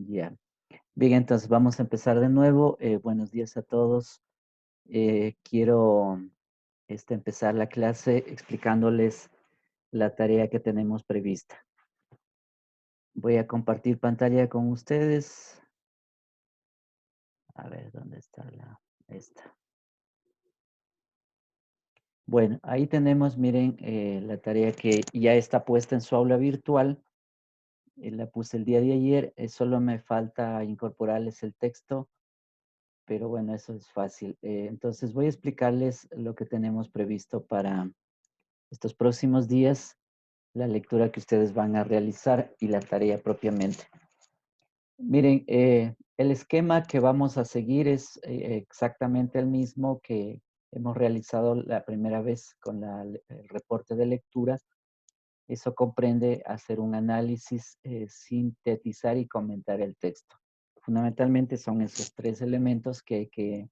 Ya. Bien, entonces vamos a empezar de nuevo. Buenos días a todos. Quiero empezar la clase explicándoles la tarea que tenemos prevista. Voy a compartir pantalla con ustedes. A ver, ¿dónde está esta? Bueno, ahí tenemos, miren, la tarea que ya está puesta en su aula virtual. La puse el día de ayer. Solo me falta incorporarles el texto. Pero bueno, eso es fácil. Entonces voy a explicarles lo que tenemos previsto para estos próximos días, la lectura que ustedes van a realizar y la tarea propiamente. Miren, el esquema que vamos a seguir es exactamente el mismo que hemos realizado la primera vez con el reporte de lectura. Eso comprende hacer un análisis, sintetizar y comentar el texto. Fundamentalmente son esos tres elementos que hay que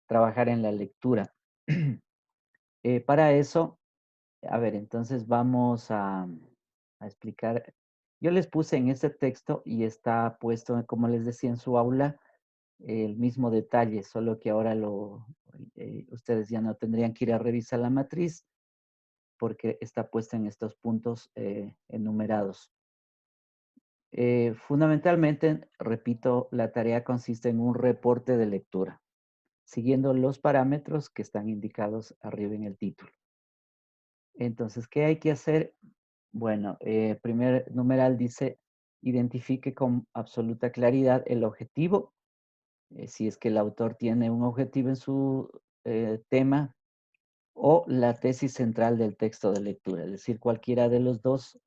trabajar en la lectura. Para eso, a ver, entonces vamos a explicar. Yo les puse en este texto y está puesto, como les decía, en su aula, el mismo detalle, solo que ahora ustedes ya no tendrían que ir a revisar la matriz porque está puesta en estos puntos enumerados. Fundamentalmente, repito, la tarea consiste en un reporte de lectura, siguiendo los parámetros que están indicados arriba en el título. Entonces, ¿qué hay que hacer? Bueno, primer numeral dice, identifique con absoluta claridad el objetivo, si es que el autor tiene un objetivo en su tema, o la tesis central del texto de lectura, es decir, cualquiera de los dos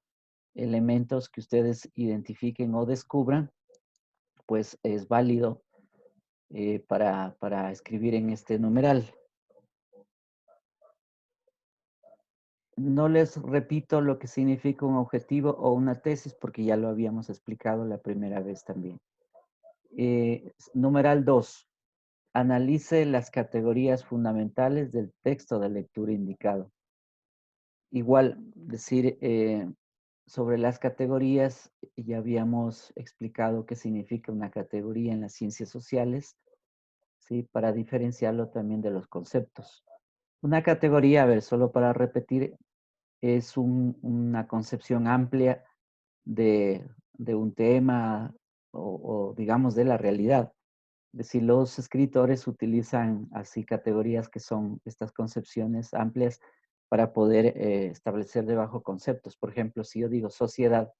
elementos que ustedes identifiquen o descubran, pues es válido para escribir en este numeral. No les repito lo que significa un objetivo o una tesis porque ya lo habíamos explicado la primera vez también. Numeral 2. Analice las categorías fundamentales del texto de lectura indicado. Igual, decir sobre las categorías, ya habíamos explicado qué significa una categoría en las ciencias sociales, ¿sí? Para diferenciarlo también de los conceptos. Una categoría, a ver, solo para repetir, es una concepción amplia de, de un tema o, digamos, de la realidad. Es decir, los escritores utilizan así categorías que son estas concepciones amplias para poder establecer debajo conceptos. Por ejemplo, si yo digo sociedad,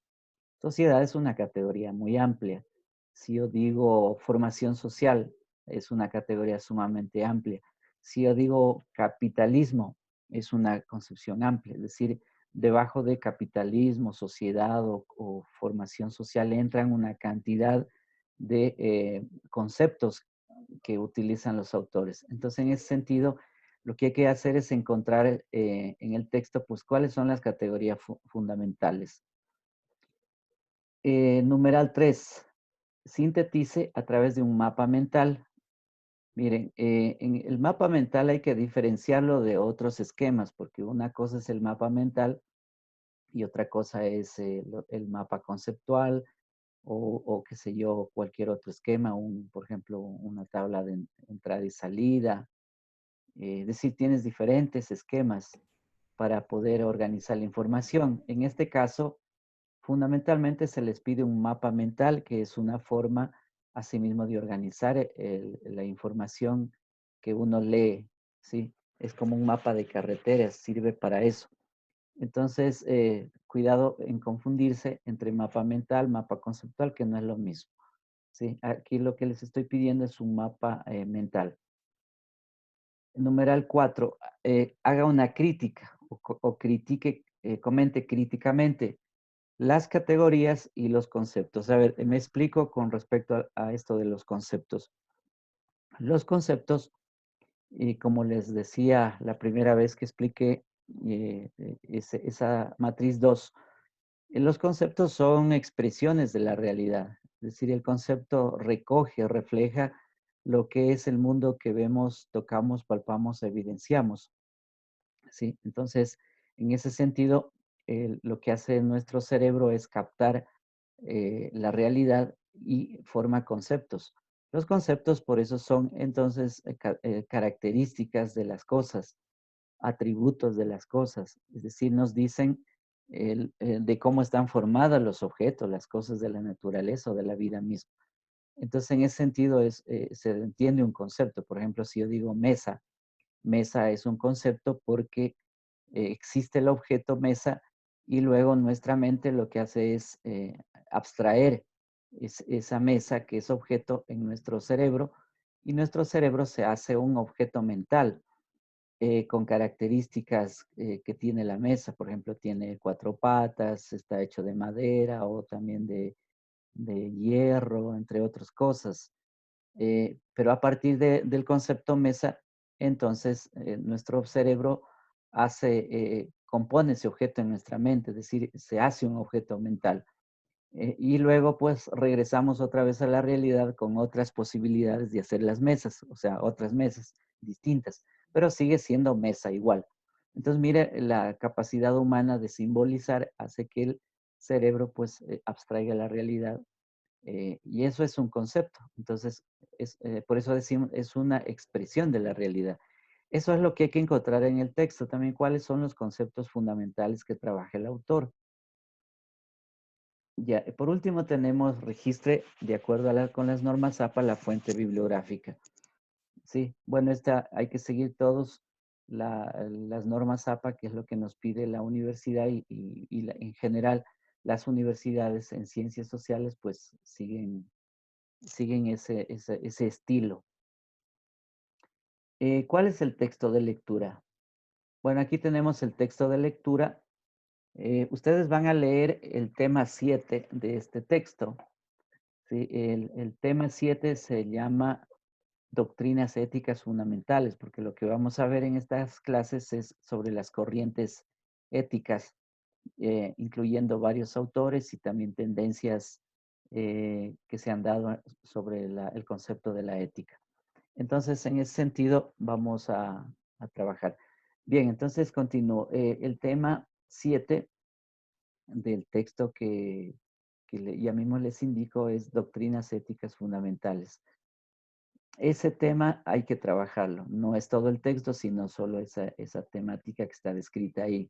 sociedad es una categoría muy amplia. Si yo digo formación social, es una categoría sumamente amplia. Si yo digo capitalismo, es una concepción amplia. Es decir, debajo de capitalismo, sociedad o formación social entran una cantidad de conceptos que utilizan los autores. Entonces, en ese sentido, lo que hay que hacer es encontrar en el texto, pues, cuáles son las categorías fundamentales. Numeral 3. Sintetice a través de un mapa mental. Miren, en el mapa mental hay que diferenciarlo de otros esquemas, porque una cosa es el mapa mental y otra cosa es el mapa conceptual o qué sé yo, cualquier otro esquema, por ejemplo, una tabla de entrada y salida. Es decir, tienes diferentes esquemas para poder organizar la información. En este caso, fundamentalmente se les pide un mapa mental, que es una forma asimismo de organizar la información que uno lee, ¿sí? Es como un mapa de carreteras, sirve para eso. Entonces, cuidado en confundirse entre mapa mental, mapa conceptual, que no es lo mismo, ¿sí? Aquí lo que les estoy pidiendo es un mapa mental. Numeral 4, haga una crítica o critique, comente críticamente las categorías y los conceptos. A ver, me explico con respecto a esto de los conceptos. Los conceptos, y como les decía la primera vez que expliqué esa matriz 2, los conceptos son expresiones de la realidad. Es decir, el concepto recoge, refleja lo que es el mundo que vemos, tocamos, palpamos, evidenciamos. ¿Sí? Entonces, en ese sentido, lo que hace nuestro cerebro es captar la realidad y forma conceptos. Los conceptos por eso son entonces características de las cosas, atributos de las cosas, es decir, nos dicen de cómo están formados los objetos, las cosas de la naturaleza o de la vida misma. Entonces, en ese sentido se entiende un concepto. Por ejemplo, si yo digo mesa, mesa es un concepto porque existe el objeto mesa y luego nuestra mente lo que hace es abstraer esa mesa que es objeto en nuestro cerebro y nuestro cerebro se hace un objeto mental con características que tiene la mesa. Por ejemplo, tiene 4 patas, está hecho de madera o también de hierro, entre otras cosas. Pero a partir del concepto mesa, entonces nuestro cerebro compone ese objeto en nuestra mente, es decir, se hace un objeto mental. Y luego pues regresamos otra vez a la realidad con otras posibilidades de hacer las mesas, o sea, otras mesas distintas, pero sigue siendo mesa igual. Entonces, mire, la capacidad humana de simbolizar hace que el cerebro pues abstraiga la realidad y eso es un concepto. Entonces, por eso decimos, es una expresión de la realidad. Eso es lo que hay que encontrar en el texto. También cuáles son los conceptos fundamentales que trabaja el autor. Ya, por último tenemos registre de acuerdo con las normas APA la fuente bibliográfica. Sí, bueno, hay que seguir todos las normas APA, que es lo que nos pide la universidad y en general las universidades en ciencias sociales pues siguen ese estilo. ¿Cuál es el texto de lectura? Bueno, aquí tenemos el texto de lectura. Ustedes van a leer el tema 7 de este texto. ¿Sí? El tema 7 se llama Doctrinas éticas fundamentales, porque lo que vamos a ver en estas clases es sobre las corrientes éticas, incluyendo varios autores y también tendencias que se han dado sobre el concepto de la ética. Entonces, en ese sentido, vamos a trabajar. Bien, entonces continúo. El tema 7 del texto que ya mismo les indico es doctrinas éticas fundamentales. Ese tema hay que trabajarlo. No es todo el texto, sino solo esa temática que está descrita ahí.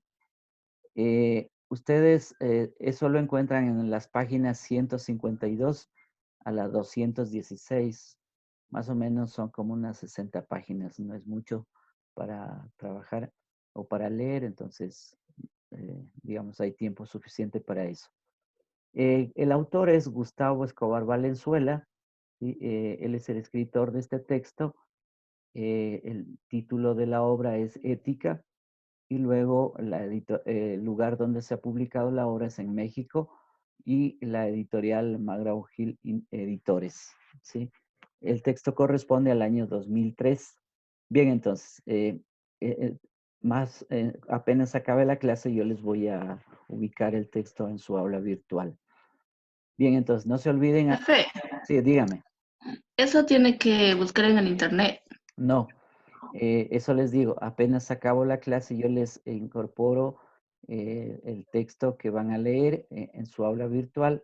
Ustedes eso lo encuentran en las páginas 152 a la 216. Más o menos son como unas 60 páginas. No es mucho para trabajar o para leer. Entonces, digamos, hay tiempo suficiente para eso. El autor es Gustavo Escobar Valenzuela. ¿Sí? Él es el escritor de este texto. El título de la obra es Ética y luego el lugar donde se ha publicado la obra es en México y la editorial McGraw-Hill Editores. ¿Sí? El texto corresponde al año 2003. Bien, entonces, apenas acabe la clase yo les voy a ubicar el texto en su aula virtual. Bien, entonces, no se olviden. Profe, Sí, dígame. eso tiene que buscar en el internet. No, eso les digo, apenas acabo la clase, yo les incorporo el texto que van a leer en su aula virtual,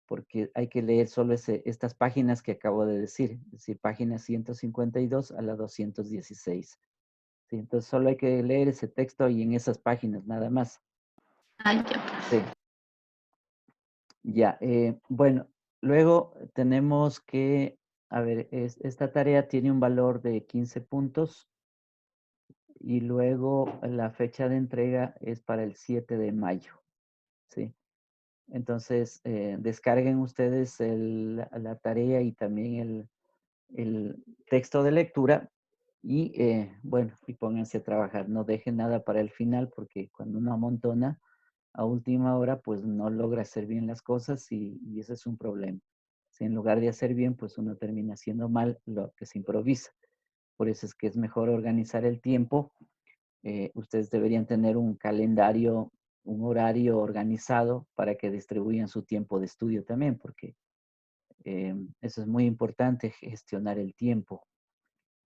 porque hay que leer solo estas páginas que acabo de decir, es decir, páginas 152 a la 216. ¿Sí? Entonces solo hay que leer ese texto y en esas páginas nada más. Ay, ya, pues. Sí, ya. Bueno, luego tenemos que, a ver, esta tarea tiene un valor de 15 puntos. Y luego la fecha de entrega es para el 7 de mayo, ¿sí? Entonces, descarguen ustedes la tarea y también el texto de lectura y, bueno, y pónganse a trabajar. No dejen nada para el final porque cuando uno amontona a última hora, pues no logra hacer bien las cosas y ese es un problema. Si en lugar de hacer bien, pues uno termina haciendo mal lo que se improvisa. Por eso es que es mejor organizar el tiempo. Ustedes deberían tener un calendario, un horario organizado para que distribuyan su tiempo de estudio también, porque eso es muy importante, gestionar el tiempo.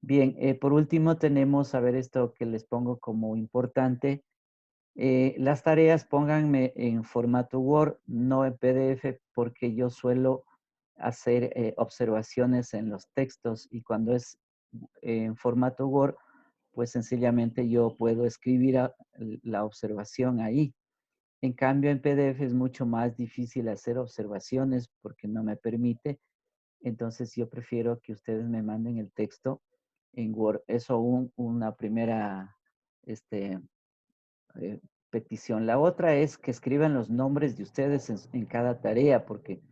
Bien, por último tenemos, a ver esto que les pongo como importante, las tareas pónganme en formato Word, no en PDF, porque yo suelo hacer observaciones en los textos y cuando es en formato Word, pues sencillamente yo puedo escribir la observación ahí. En cambio, en PDF es mucho más difícil hacer observaciones porque no me permite. Entonces, yo prefiero que ustedes me manden el texto en Word. Eso una primera este, eh, petición. La otra es que escriban los nombres de ustedes en cada tarea, porque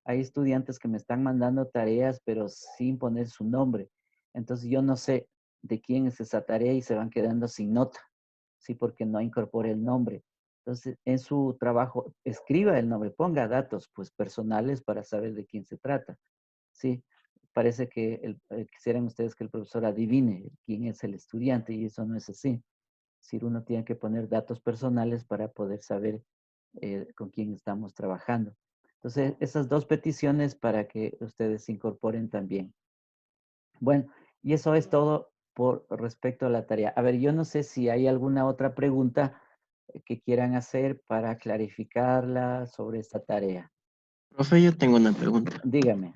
hay estudiantes que me están mandando tareas, pero sin poner su nombre. Entonces, yo no sé de quién es esa tarea y se van quedando sin nota, ¿sí? Porque no incorpore el nombre. Entonces, en su trabajo, escriba el nombre, ponga datos, pues, personales para saber de quién se trata, ¿sí? Parece que quisieran ustedes que el profesor adivine quién es el estudiante y eso no es así. Si uno tiene que poner datos personales para poder saber con quién estamos trabajando. Entonces, esas dos peticiones para que ustedes se incorporen también. Bueno, y eso es todo por respecto a la tarea. A ver, yo no sé si hay alguna otra pregunta que quieran hacer para clarificarla sobre esta tarea. Profe, yo tengo una pregunta. Dígame.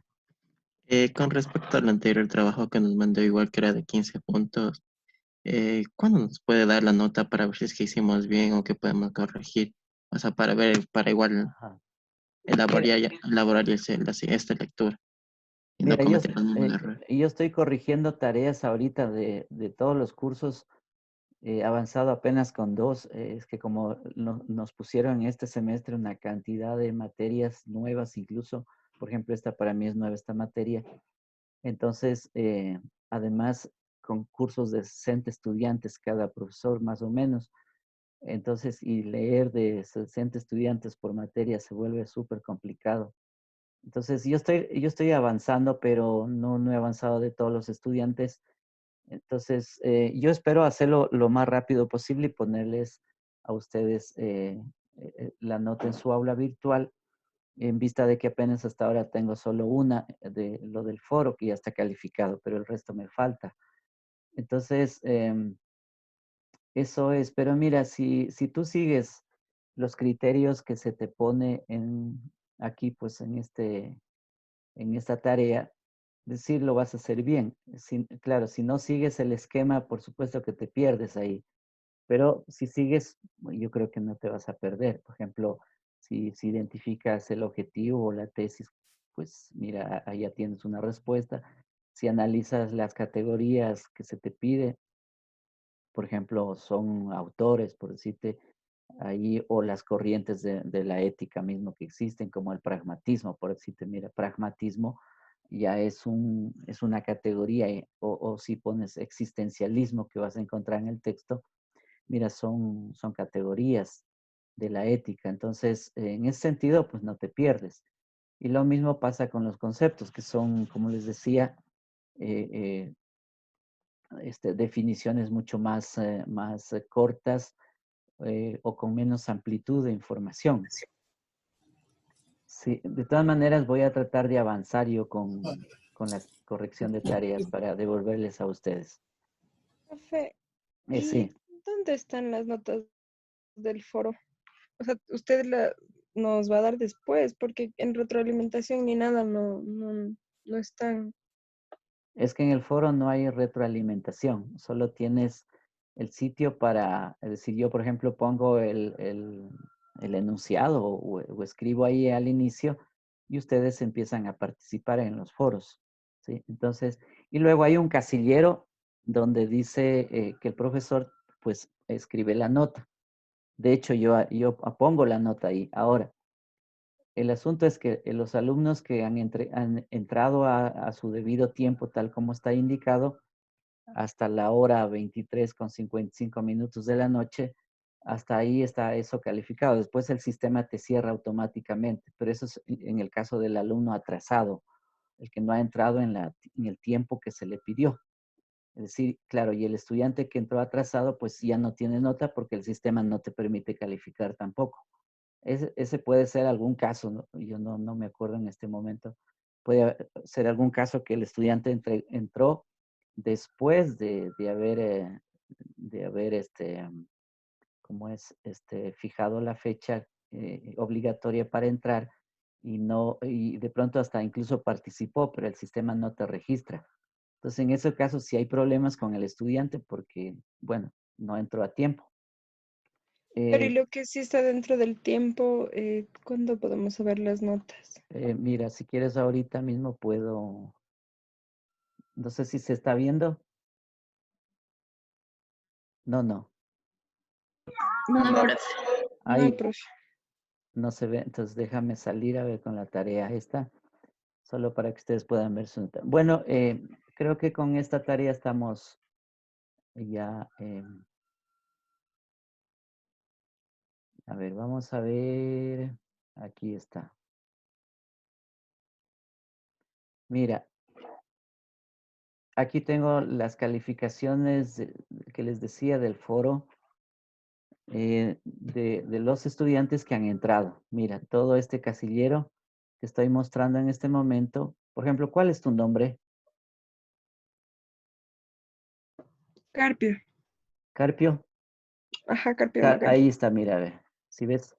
Con respecto al anterior trabajo que nos mandó igual que era de 15 puntos, ¿cuándo nos puede dar la nota para ver si es que hicimos bien o que podemos corregir? O sea, para ver, para igual Ajá. Mira, elaborar esta lectura y no mira, cometer el mismo error. yo estoy corrigiendo tareas ahorita de todos los cursos. He avanzado apenas con dos. Es que como nos pusieron este semestre una cantidad de materias nuevas, incluso, por ejemplo, esta para mí es nueva esta materia. Entonces, además, con cursos de 60 estudiantes cada profesor, más o menos. Entonces, y leer de 60 estudiantes por materia se vuelve súper complicado. Entonces, yo estoy avanzando, pero no he avanzado de todos los estudiantes. Entonces, yo espero hacerlo lo más rápido posible y ponerles a ustedes la nota en su aula virtual, en vista de que apenas hasta ahora tengo solo una de lo del foro que ya está calificado, pero el resto me falta. Entonces, eso es. Pero mira, si tú sigues los criterios que se te pone aquí, pues en esta tarea, decir lo vas a hacer bien. Claro, si no sigues el esquema, por supuesto que te pierdes ahí. Pero si sigues, yo creo que no te vas a perder. Por ejemplo, si identificas el objetivo o la tesis, pues mira, ahí ya tienes una respuesta. Si analizas las categorías que se te pide, por ejemplo, son autores, por decirte, ahí, o las corrientes de la ética mismo que existen, como el pragmatismo, por decirte, mira, pragmatismo ya es una categoría, o si pones existencialismo que vas a encontrar en el texto, mira, son categorías de la ética. Entonces, en ese sentido, pues no te pierdes. Y lo mismo pasa con los conceptos, que son, como les decía, eh, eh, definiciones mucho más cortas o con menos amplitud de información. Sí, de todas maneras voy a tratar de avanzar yo con la corrección de tareas para devolverles a ustedes. Profe, Sí, ¿y dónde están las notas del foro? O sea, usted nos va a dar después, porque en retroalimentación ni nada no están. es que en el foro no hay retroalimentación, solo tienes el sitio para, es decir, yo por ejemplo pongo el enunciado o escribo ahí al inicio y ustedes empiezan a participar en los foros, ¿sí? Entonces, y luego hay un casillero donde dice que el profesor pues escribe la nota. De hecho, yo pongo la nota ahí. Ahora, el asunto es que los alumnos que han entrado a su debido tiempo, tal como está indicado, hasta la hora 23:55 de la noche, hasta ahí está eso calificado. Después el sistema te cierra automáticamente, pero eso es en el caso del alumno atrasado, el que no ha entrado en el tiempo que se le pidió. Es decir, claro, y el estudiante que entró atrasado, pues ya no tiene nota porque el sistema no te permite calificar tampoco. Ese puede ser algún caso, ¿no? Yo no me acuerdo en este momento. Puede ser algún caso que el estudiante entró después de haber ¿cómo es? Fijado la fecha obligatoria para entrar y de pronto hasta incluso participó, pero el sistema no te registra. Entonces, en ese caso sí hay problemas con el estudiante porque, bueno, no entró a tiempo. Pero y Eh, lo que sí está dentro del tiempo, ¿cuándo podemos saber las notas? Mira, si quieres ahorita mismo puedo, no sé si se está viendo. No, no. No, No, profe. no, Ahí profe. no se ve, entonces déjame salir a ver con la tarea esta, solo para que ustedes puedan ver su nota. Bueno, creo que con esta tarea estamos ya, a ver, vamos a ver, aquí está. Mira, aquí tengo las calificaciones que les decía del foro de los estudiantes que han entrado. Mira, todo este casillero que estoy mostrando en este momento. Por ejemplo, ¿cuál es tu nombre? Carpio. Carpio. Ajá, Carpio Magali. Ahí está, mira, a ver. ¿Sí ves?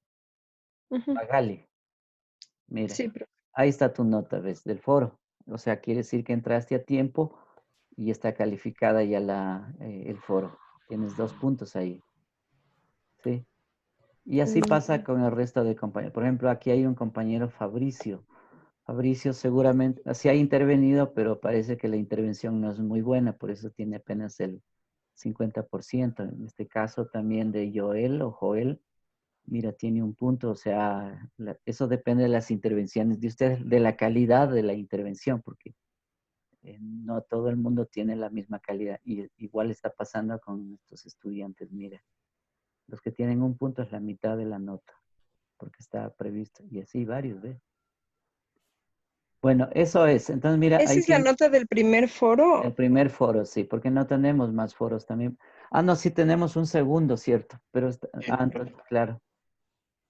Ujú. Magali. Mira, Sí, profe. ahí está tu nota, ¿ves? Del foro. O sea, quiere decir que entraste a tiempo y está calificada ya el foro. Tienes 2 puntos ahí. ¿Sí? Y así pasa Mm, con el resto de compañeros. Por ejemplo, aquí hay un compañero Fabricio. Fabricio seguramente sí ha intervenido, pero parece que la intervención no es muy buena, por eso tiene apenas el 50%. En este caso también de Joel o Joel, mira, tiene un punto, o sea, eso depende de las intervenciones de ustedes, de la calidad de la intervención, porque no todo el mundo tiene la misma calidad. Y igual está pasando con estos estudiantes, mira, los que tienen un punto es la mitad de la nota, porque está previsto, y así varios, ¿ves? Bueno, eso es. Entonces, mira, ¿esa ahí es la tiene nota del primer el foro? primer foro, sí, porque no tenemos más foros también. Ah, no, sí tenemos un segundo, ¿cierto? Pero, entonces, claro,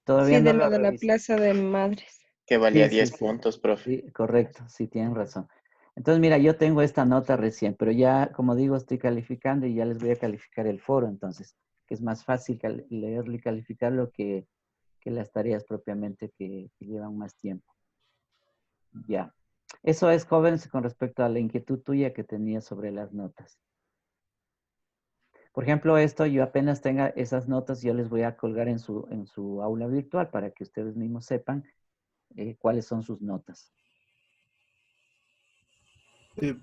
todavía Sí, no de lo lo de la reviso. Plaza de Madres. Que valía Sí, sí, 10 sí, puntos, profe. sí, correcto, sí, tienen razón. Entonces, mira, yo tengo esta nota recién, pero ya, como digo, estoy calificando y ya les voy a calificar el foro, entonces, que es más fácil leerlo y calificarlo que las tareas propiamente que llevan más tiempo. Ya. Eso es, jóvenes, con respecto a la inquietud tuya que tenía sobre las notas. Por ejemplo, esto, yo apenas tenga esas notas, yo les voy a colgar en su aula virtual para que ustedes mismos sepan cuáles son sus notas.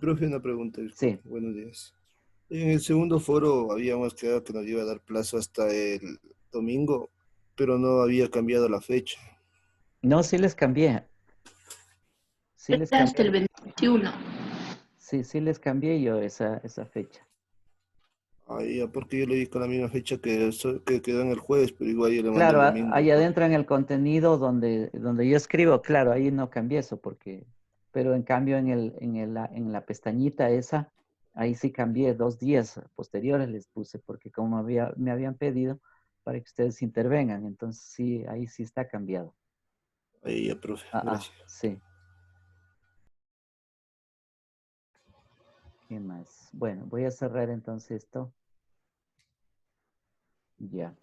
Profe, una pregunta, Sí. disculpe. Buenos días. En el segundo foro habíamos quedado que nos iba a dar plazo hasta el domingo, pero no había cambiado la fecha. No, sí les cambié. Sí les Era hasta el cambié. 21. Sí, sí les cambié yo esa fecha. Ahí, porque yo le di con la misma fecha que quedó en el jueves, pero igual yo le mando Claro, el domingo, ahí profe. adentro en el contenido donde yo escribo, claro, ahí no cambié eso pero en cambio en la pestañita esa, ahí sí cambié 2 días posteriores les puse, porque como me habían pedido para que ustedes intervengan, entonces sí, ahí sí está cambiado. Ahí ya, profe, gracias. Sí. ¿Qué más? Bueno, voy a cerrar entonces esto. Ya.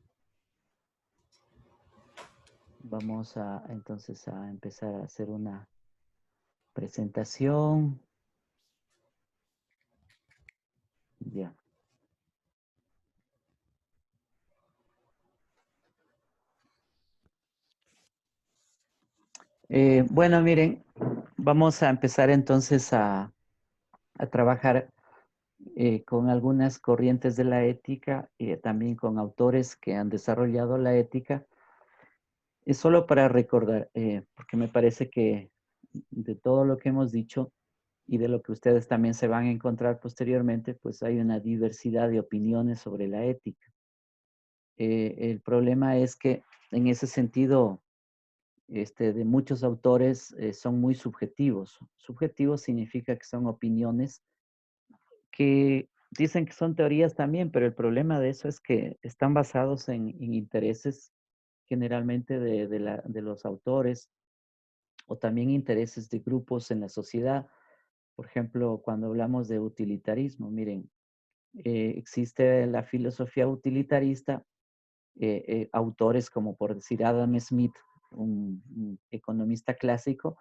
Vamos entonces a empezar a hacer una presentación. Ya. Bueno, miren, vamos a empezar entonces a trabajar con algunas corrientes de la ética y también con autores que han desarrollado la ética. Es solo para recordar, porque me parece que de todo lo que hemos dicho y de lo que ustedes también se van a encontrar posteriormente, pues hay una diversidad de opiniones sobre la ética. El problema es que en ese sentido, de muchos autores son muy subjetivos. Subjetivos significa que son opiniones que dicen que son teorías también, pero el problema de eso es que están basados en intereses generalmente de los autores o también intereses de grupos en la sociedad. Por ejemplo, cuando hablamos de utilitarismo, miren, existe la filosofía utilitarista, autores como por decir Adam Smith, un economista clásico,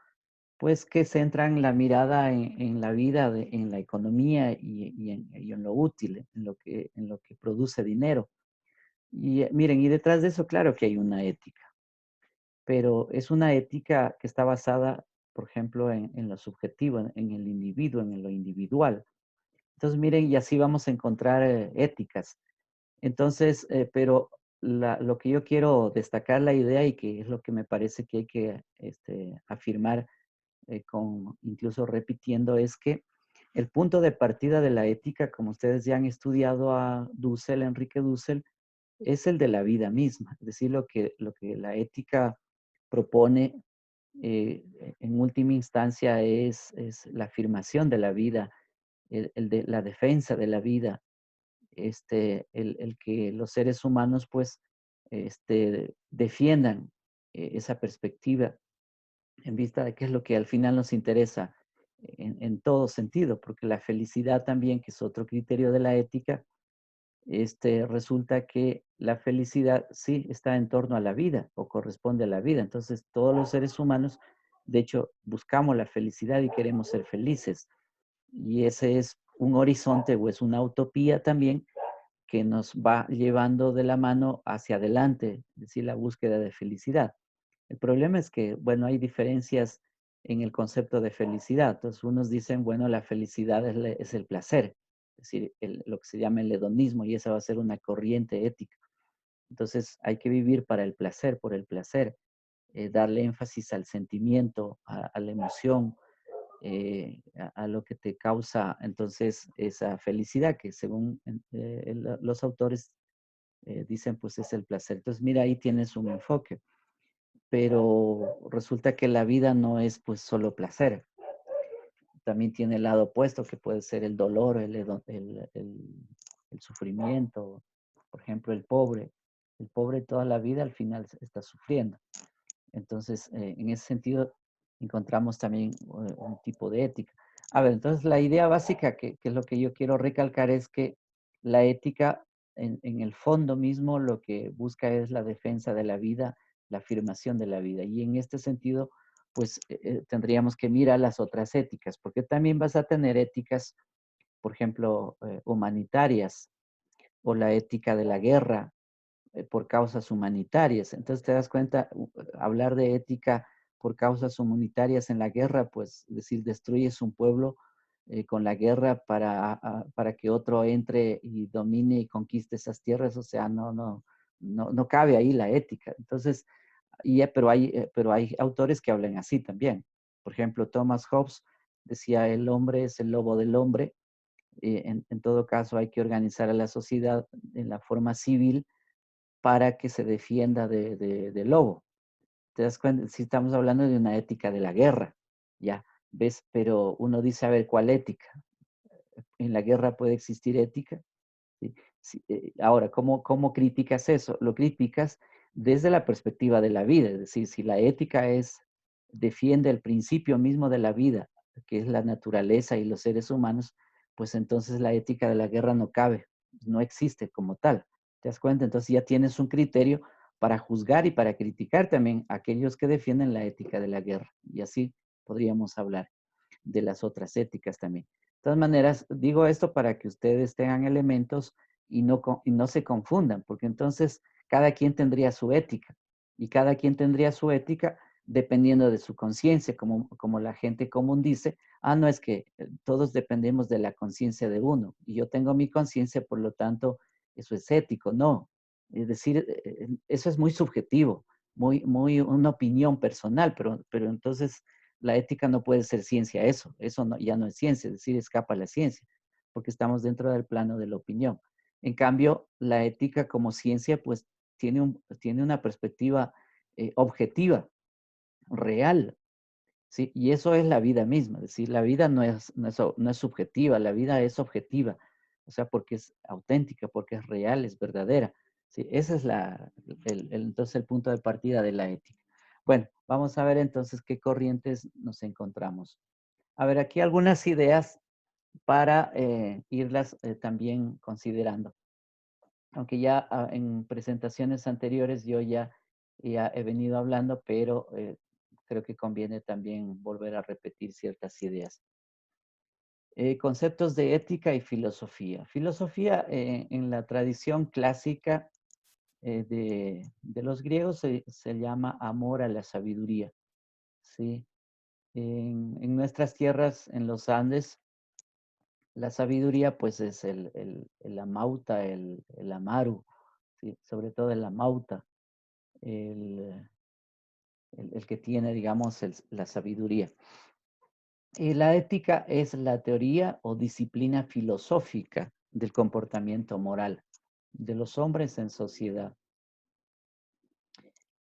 pues que centran la mirada en la vida, en la economía y en lo útil, en lo que produce dinero. Y miren, y detrás de eso, claro que hay una ética, pero es una ética que está basada, por ejemplo, en lo subjetivo, en el individuo, en lo individual. Entonces, miren, y así vamos a encontrar éticas. Entonces, pero lo que yo quiero destacar la idea y que es lo que me parece que hay que afirmar incluso repitiendo, es que el punto de partida de la ética, como ustedes ya han estudiado a Dussel, Enrique Dussel, es el de la vida misma. Es decir, lo que la ética propone en última instancia es la afirmación de la vida, de la defensa de la vida, el que los seres humanos pues defiendan esa perspectiva en vista de qué es lo que al final nos interesa en todo sentido, porque la felicidad también, que es otro criterio de la ética, resulta que la felicidad sí está en torno a la vida o corresponde a la vida. Entonces, todos los seres humanos, de hecho, buscamos la felicidad y queremos ser felices. Y ese es un horizonte o es una utopía también que nos va llevando de la mano hacia adelante, es decir, la búsqueda de felicidad. El problema es que, bueno, hay diferencias en el concepto de felicidad. Entonces, unos dicen, bueno, la felicidad es el placer, es decir, lo que se llama el hedonismo, y esa va a ser una corriente ética. Entonces, hay que vivir para el placer, por el placer, darle énfasis al sentimiento, a la emoción, a lo que te causa entonces esa felicidad, que según los autores dicen, pues es el placer. Entonces, mira, ahí tienes un enfoque, pero resulta que la vida no es pues solo placer. También tiene el lado opuesto, que puede ser el dolor, el sufrimiento. Por ejemplo, el pobre. El pobre toda la vida al final está sufriendo. Entonces, en ese sentido, encontramos también un tipo de ética. A ver, entonces la idea básica, que es lo que yo quiero recalcar, es que la ética, en el fondo mismo, lo que busca es la defensa de la vida, la afirmación de la vida. Y en este sentido, pues tendríamos que mirar las otras éticas, porque también vas a tener éticas, por ejemplo, humanitarias, o la ética de la guerra, por causas humanitarias. Entonces te das cuenta, hablar de ética por causas humanitarias en la guerra, pues decir, destruyes un pueblo con la guerra para que otro entre y domine y conquiste esas tierras, o sea, no cabe ahí la ética. Entonces, pero hay autores que hablan así también. Por ejemplo, Thomas Hobbes decía, el hombre es el lobo del hombre. En todo caso, hay que organizar a la sociedad en la forma civil para que se defienda del lobo. ¿Te das cuenta? Si estamos hablando de una ética de la guerra, ya, ¿ves? Pero uno dice, a ver, ¿cuál ética? ¿En la guerra puede existir ética? ¿Sí? Sí, ahora, ¿cómo criticas eso? Lo criticas desde la perspectiva de la vida, es decir, si la ética defiende el principio mismo de la vida, que es la naturaleza y los seres humanos, pues entonces la ética de la guerra no cabe, no existe como tal. ¿Te das cuenta? Entonces ya tienes un criterio para juzgar y para criticar también a aquellos que defienden la ética de la guerra. Y así podríamos hablar de las otras éticas también. De todas maneras, digo esto para que ustedes tengan elementos y no se confundan, porque entonces cada quien tendría su ética y cada quien tendría su ética dependiendo de su conciencia, como la gente común dice, no es que todos dependemos de la conciencia de uno y yo tengo mi conciencia, por lo tanto, eso es ético. No, es decir, eso es muy subjetivo, muy una opinión personal, pero entonces la ética no puede ser ciencia, eso no, ya no es ciencia, es decir, escapa a la ciencia, porque estamos dentro del plano de la opinión. En cambio, la ética como ciencia, pues tiene una perspectiva objetiva, real, ¿sí? Y eso es la vida misma, es decir, la vida no es subjetiva, la vida es objetiva, o sea, porque es auténtica, porque es real, es verdadera, ¿sí? Ese es entonces el punto de partida de la ética. Bueno, vamos a ver entonces qué corrientes nos encontramos. A ver, aquí algunas ideas para irlas también considerando. Aunque ya en presentaciones anteriores yo ya Ya he venido hablando, pero creo que conviene también volver a repetir ciertas ideas. Conceptos de ética y filosofía. Filosofía en la tradición clásica de los griegos se llama amor a la sabiduría, ¿sí? En nuestras tierras, en los Andes, la sabiduría pues es el amauta, el amaru, ¿sí? Sobre todo el amauta, el, el que tiene, digamos, la sabiduría. La ética es la teoría o disciplina filosófica del comportamiento moral de los hombres en sociedad.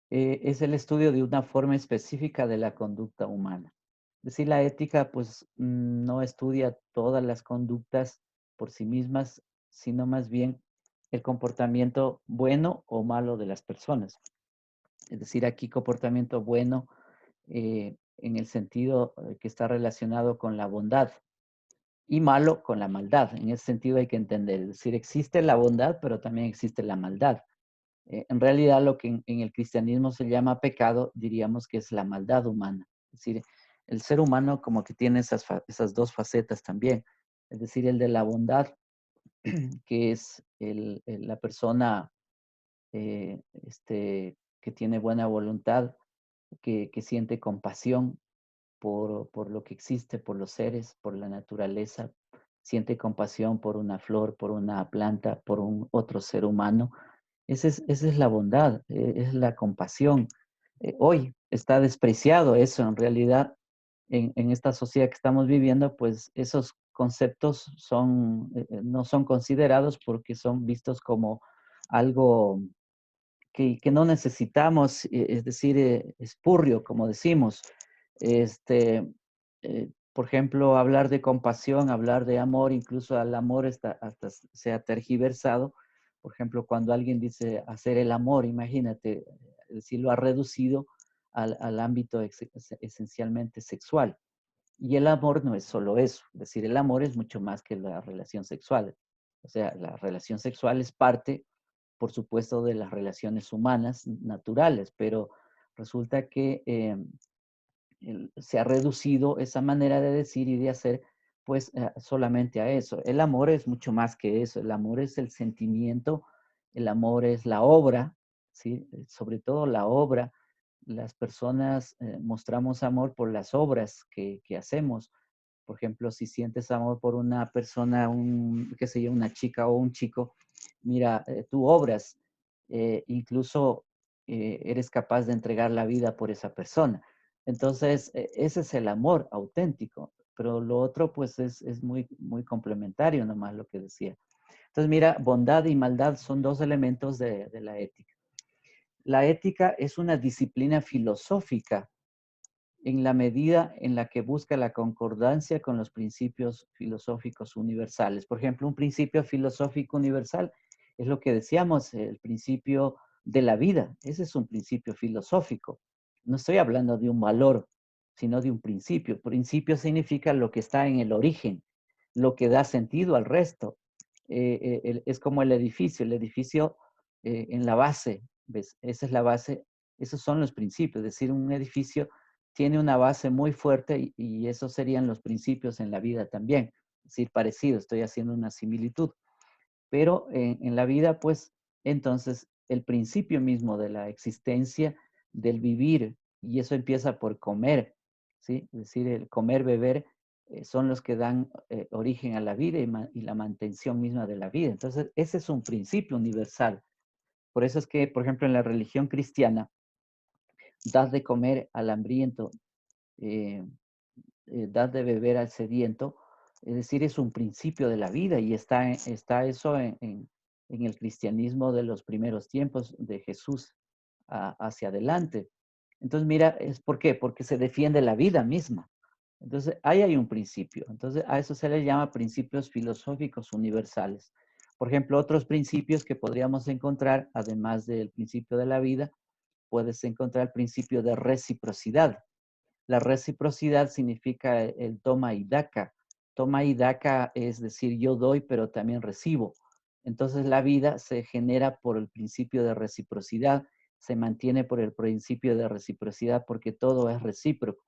Es el estudio de una forma específica de la conducta humana. Es decir, la ética pues no estudia todas las conductas por sí mismas, sino más bien el comportamiento bueno o malo de las personas. Es decir, aquí comportamiento bueno en el sentido que está relacionado con la bondad y malo con la maldad. En ese sentido hay que entender, es decir, existe la bondad, pero también existe la maldad. En realidad lo que en el cristianismo se llama pecado, diríamos que es la maldad humana. Es decir, el ser humano como que tiene esas dos facetas también. Es decir, el de la bondad, que es la persona que tiene buena voluntad, que siente compasión por lo que existe, por los seres, por la naturaleza, siente compasión por una flor, por una planta, por un otro ser humano. Esa es la bondad, es la compasión. Hoy está despreciado eso en realidad en esta sociedad que estamos viviendo, pues esos conceptos no son considerados porque son vistos como algo que no necesitamos, es decir, espurrio, como decimos. Por ejemplo, hablar de compasión, hablar de amor, incluso al amor hasta se ha tergiversado. Por ejemplo, cuando alguien dice hacer el amor, imagínate, si lo ha reducido al ámbito esencialmente sexual. Y el amor no es solo eso, es decir, el amor es mucho más que la relación sexual. O sea, la relación sexual es parte, por supuesto, de las relaciones humanas naturales, pero resulta que se ha reducido esa manera de decir y de hacer, pues solamente a eso. El amor es mucho más que eso. El amor es el sentimiento, el amor es la obra, ¿sí? Sobre todo la obra. Las personas mostramos amor por las obras que hacemos. Por ejemplo, si sientes amor por una persona, qué sé yo, una chica o un chico, mira, tú obras, incluso eres capaz de entregar la vida por esa persona. Entonces, ese es el amor auténtico, pero lo otro pues es muy, muy complementario nomás lo que decía. Entonces, mira, bondad y maldad son dos elementos de la ética. La ética es una disciplina filosófica en la medida en la que busca la concordancia con los principios filosóficos universales. Por ejemplo, un principio filosófico universal es lo que decíamos, el principio de la vida. Ese es un principio filosófico. No estoy hablando de un valor, sino de un principio. Principio significa lo que está en el origen, lo que da sentido al resto. Es como el edificio en la base, ¿ves? Esa es la base, esos son los principios, es decir, un edificio tiene una base muy fuerte y esos serían los principios en la vida también. Es decir, parecido, estoy haciendo una similitud. Pero en la vida, pues, entonces, el principio mismo de la existencia, del vivir, y eso empieza por comer, ¿sí? Es decir, el comer, beber, son los que dan origen a la vida y la mantención misma de la vida. Entonces, ese es un principio universal. Por eso es que, por ejemplo, en la religión cristiana, das de comer al hambriento, eh, das de beber al sediento, es decir, es un principio de la vida y está eso en el cristianismo de los primeros tiempos de Jesús hacia adelante. Entonces, mira, ¿por qué? Porque se defiende la vida misma. Entonces, ahí hay un principio. Entonces, a eso se le llama principios filosóficos universales. Por ejemplo, otros principios que podríamos encontrar, además del principio de la vida, puedes encontrar el principio de reciprocidad. La reciprocidad significa el toma y daca. Toma y daca es decir, yo doy, pero también recibo. Entonces la vida se genera por el principio de reciprocidad se mantiene por el principio de reciprocidad, porque todo es recíproco.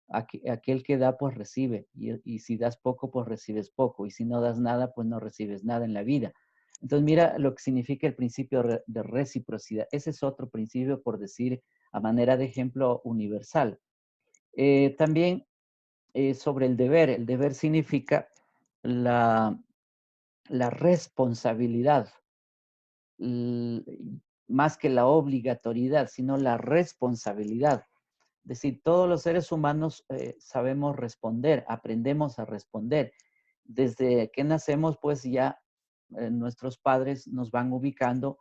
Aquel que da, pues recibe, y si das poco, pues recibes poco, y si no das nada, pues no recibes nada en la vida. Entonces mira lo que significa el principio de reciprocidad. Ese es otro principio, por decir, a manera de ejemplo universal. También sobre el deber significa la responsabilidad, más que la obligatoriedad, sino la responsabilidad. Es decir, todos los seres humanos sabemos responder, aprendemos a responder. Desde que nacemos, pues ya nuestros padres nos van ubicando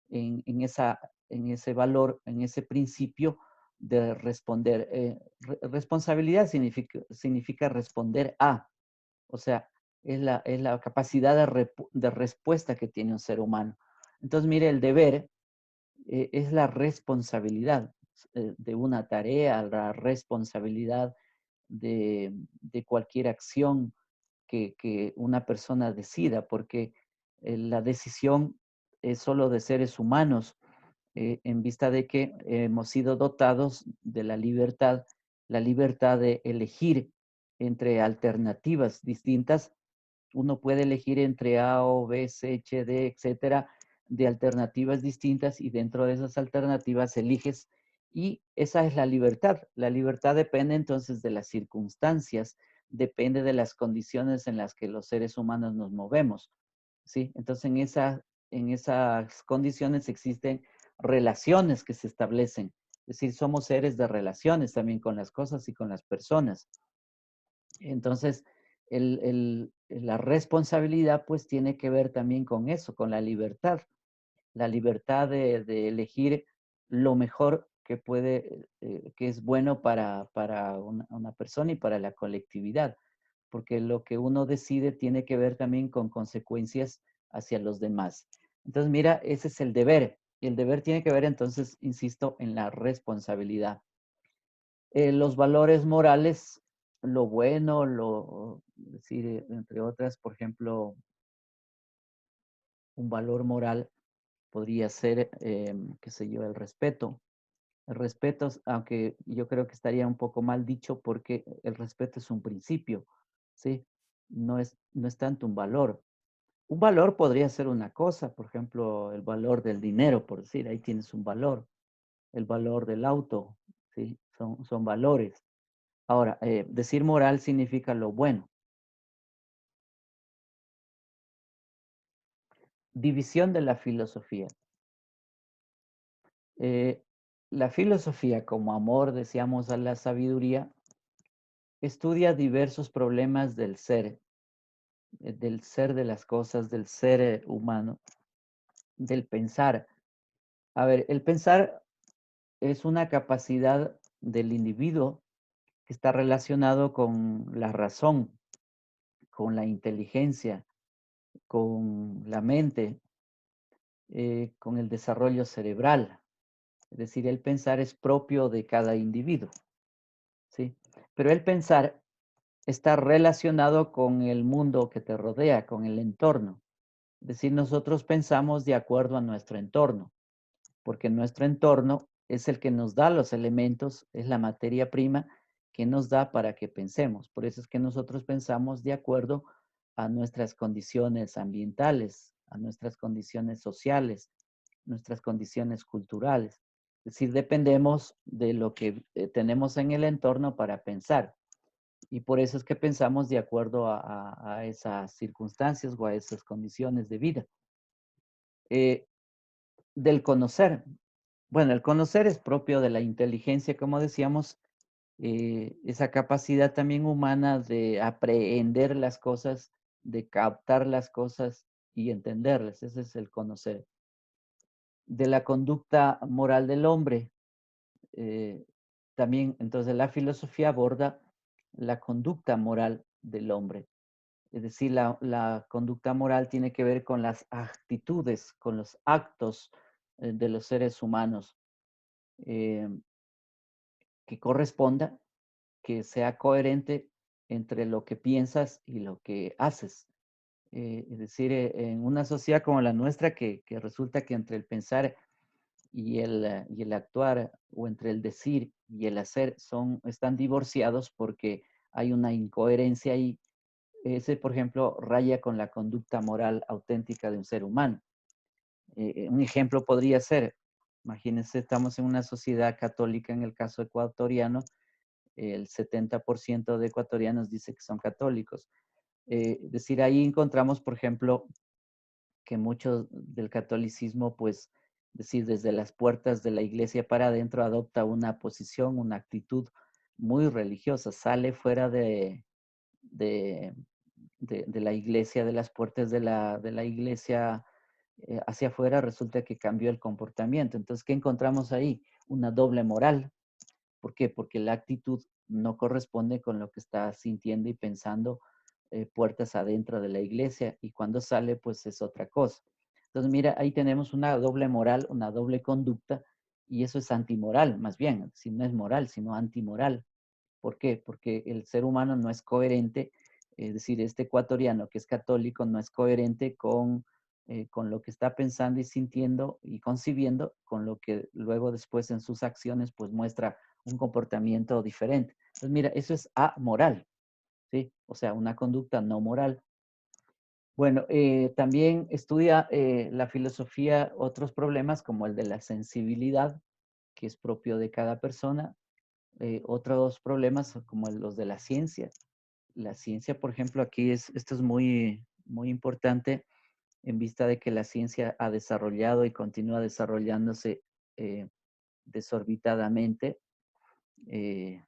en ese valor, en ese principio de responder. Responsabilidad significa responder a, o sea, es la capacidad de respuesta que tiene un ser humano. Entonces, mire, el deber es la responsabilidad de una tarea, la responsabilidad de cualquier acción que una persona decida, porque la decisión es solo de seres humanos, en vista de que hemos sido dotados de la libertad de elegir entre alternativas distintas. Uno puede elegir entre A o B, C, H, D, etcétera, de alternativas distintas, y dentro de esas alternativas eliges, y esa es la libertad. La libertad depende entonces de las circunstancias, depende de las condiciones en las que los seres humanos nos movemos, ¿sí? Entonces en esas condiciones existen relaciones que se establecen. Es decir, somos seres de relaciones también con las cosas y con las personas. Entonces, la responsabilidad pues tiene que ver también con eso, con la libertad de elegir lo mejor que puede, que es bueno para una persona y para la colectividad, porque lo que uno decide tiene que ver también con consecuencias hacia los demás. Entonces, mira, ese es el deber. Y el deber tiene que ver entonces, insisto, en la responsabilidad. Los valores morales, lo bueno, decir, entre otras, por ejemplo, un valor moral podría ser, qué sé yo, el respeto. El respeto, aunque yo creo que estaría un poco mal dicho, porque el respeto es un principio, ¿sí? No es tanto un valor. Un valor podría ser una cosa, por ejemplo, el valor del dinero, por decir, ahí tienes un valor. El valor del auto, ¿sí? Son valores. Ahora, decir moral significa lo bueno. División de la filosofía. Eh, la filosofía, como amor, decíamos, a la sabiduría, estudia diversos problemas del ser de las cosas, del ser humano, del pensar. A ver, el pensar es una capacidad del individuo que está relacionado con la razón, con la inteligencia, con la mente, con el desarrollo cerebral. Es decir, el pensar es propio de cada individuo, ¿sí? Pero el pensar está relacionado con el mundo que te rodea, con el entorno. Es decir, nosotros pensamos de acuerdo a nuestro entorno, porque nuestro entorno es el que nos da los elementos, es la materia prima que nos da para que pensemos. Por eso es que nosotros pensamos de acuerdo a nuestras condiciones ambientales, a nuestras condiciones sociales, nuestras condiciones culturales. Es decir, dependemos de lo que tenemos en el entorno para pensar. Y por eso es que pensamos de acuerdo a esas circunstancias o a esas condiciones de vida. Del conocer. Bueno, el conocer es propio de la inteligencia, como decíamos, esa capacidad también humana de aprehender las cosas, de captar las cosas y entenderlas. Ese es el conocer. De la conducta moral del hombre. También, entonces, la filosofía aborda la conducta moral del hombre. Es decir, la conducta moral tiene que ver con las actitudes, con los actos de los seres humanos, eh, que corresponda, que sea coherente entre lo que piensas y lo que haces. Es decir, en una sociedad como la nuestra, que resulta que entre el pensar y el actuar, o entre el decir y el hacer, están divorciados porque hay una incoherencia ahí. Ese, por ejemplo, raya con la conducta moral auténtica de un ser humano. Un ejemplo podría ser, imagínense, estamos en una sociedad católica, en el caso ecuatoriano, el 70% de ecuatorianos dice que son católicos. Es decir, ahí encontramos, por ejemplo, que mucho del catolicismo, pues, decir, desde las puertas de la iglesia para adentro, adopta una posición, una actitud muy religiosa, sale fuera de, de la iglesia, de las puertas de la iglesia hacia afuera, resulta que cambió el comportamiento. Entonces, ¿qué encontramos ahí? Una doble moral. ¿Por qué? Porque la actitud no corresponde con lo que está sintiendo y pensando puertas adentro de la iglesia, y cuando sale, pues es otra cosa. Entonces, mira, ahí tenemos una doble moral, una doble conducta, y eso es antimoral, más bien, si no es moral, sino antimoral. ¿Por qué? Porque el ser humano no es coherente, es decir, este ecuatoriano que es católico no es coherente con lo que está pensando y sintiendo y concibiendo, con lo que luego después en sus acciones pues muestra un comportamiento diferente. Entonces, mira, eso es amoral, ¿sí? O sea, una conducta no moral. Bueno, también estudia la filosofía otros problemas como el de la sensibilidad, que es propio de cada persona. Otros problemas como los de la ciencia. La ciencia, por ejemplo, esto es muy, muy importante en vista de que la ciencia ha desarrollado y continúa desarrollándose eh, desorbitadamente, eh,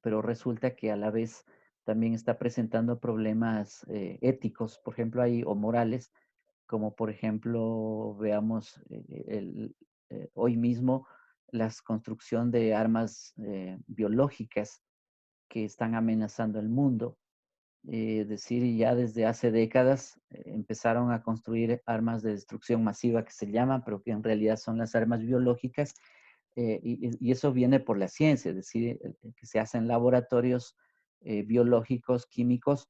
pero resulta que a la vez también está presentando problemas éticos, por ejemplo, o morales, como por ejemplo, veamos hoy mismo la construcción de armas biológicas que están amenazando el mundo. Es decir, ya desde hace décadas empezaron a construir armas de destrucción masiva que se llaman, pero que en realidad son las armas biológicas, y eso viene por la ciencia, es decir, que se hacen laboratorios biológicos, químicos,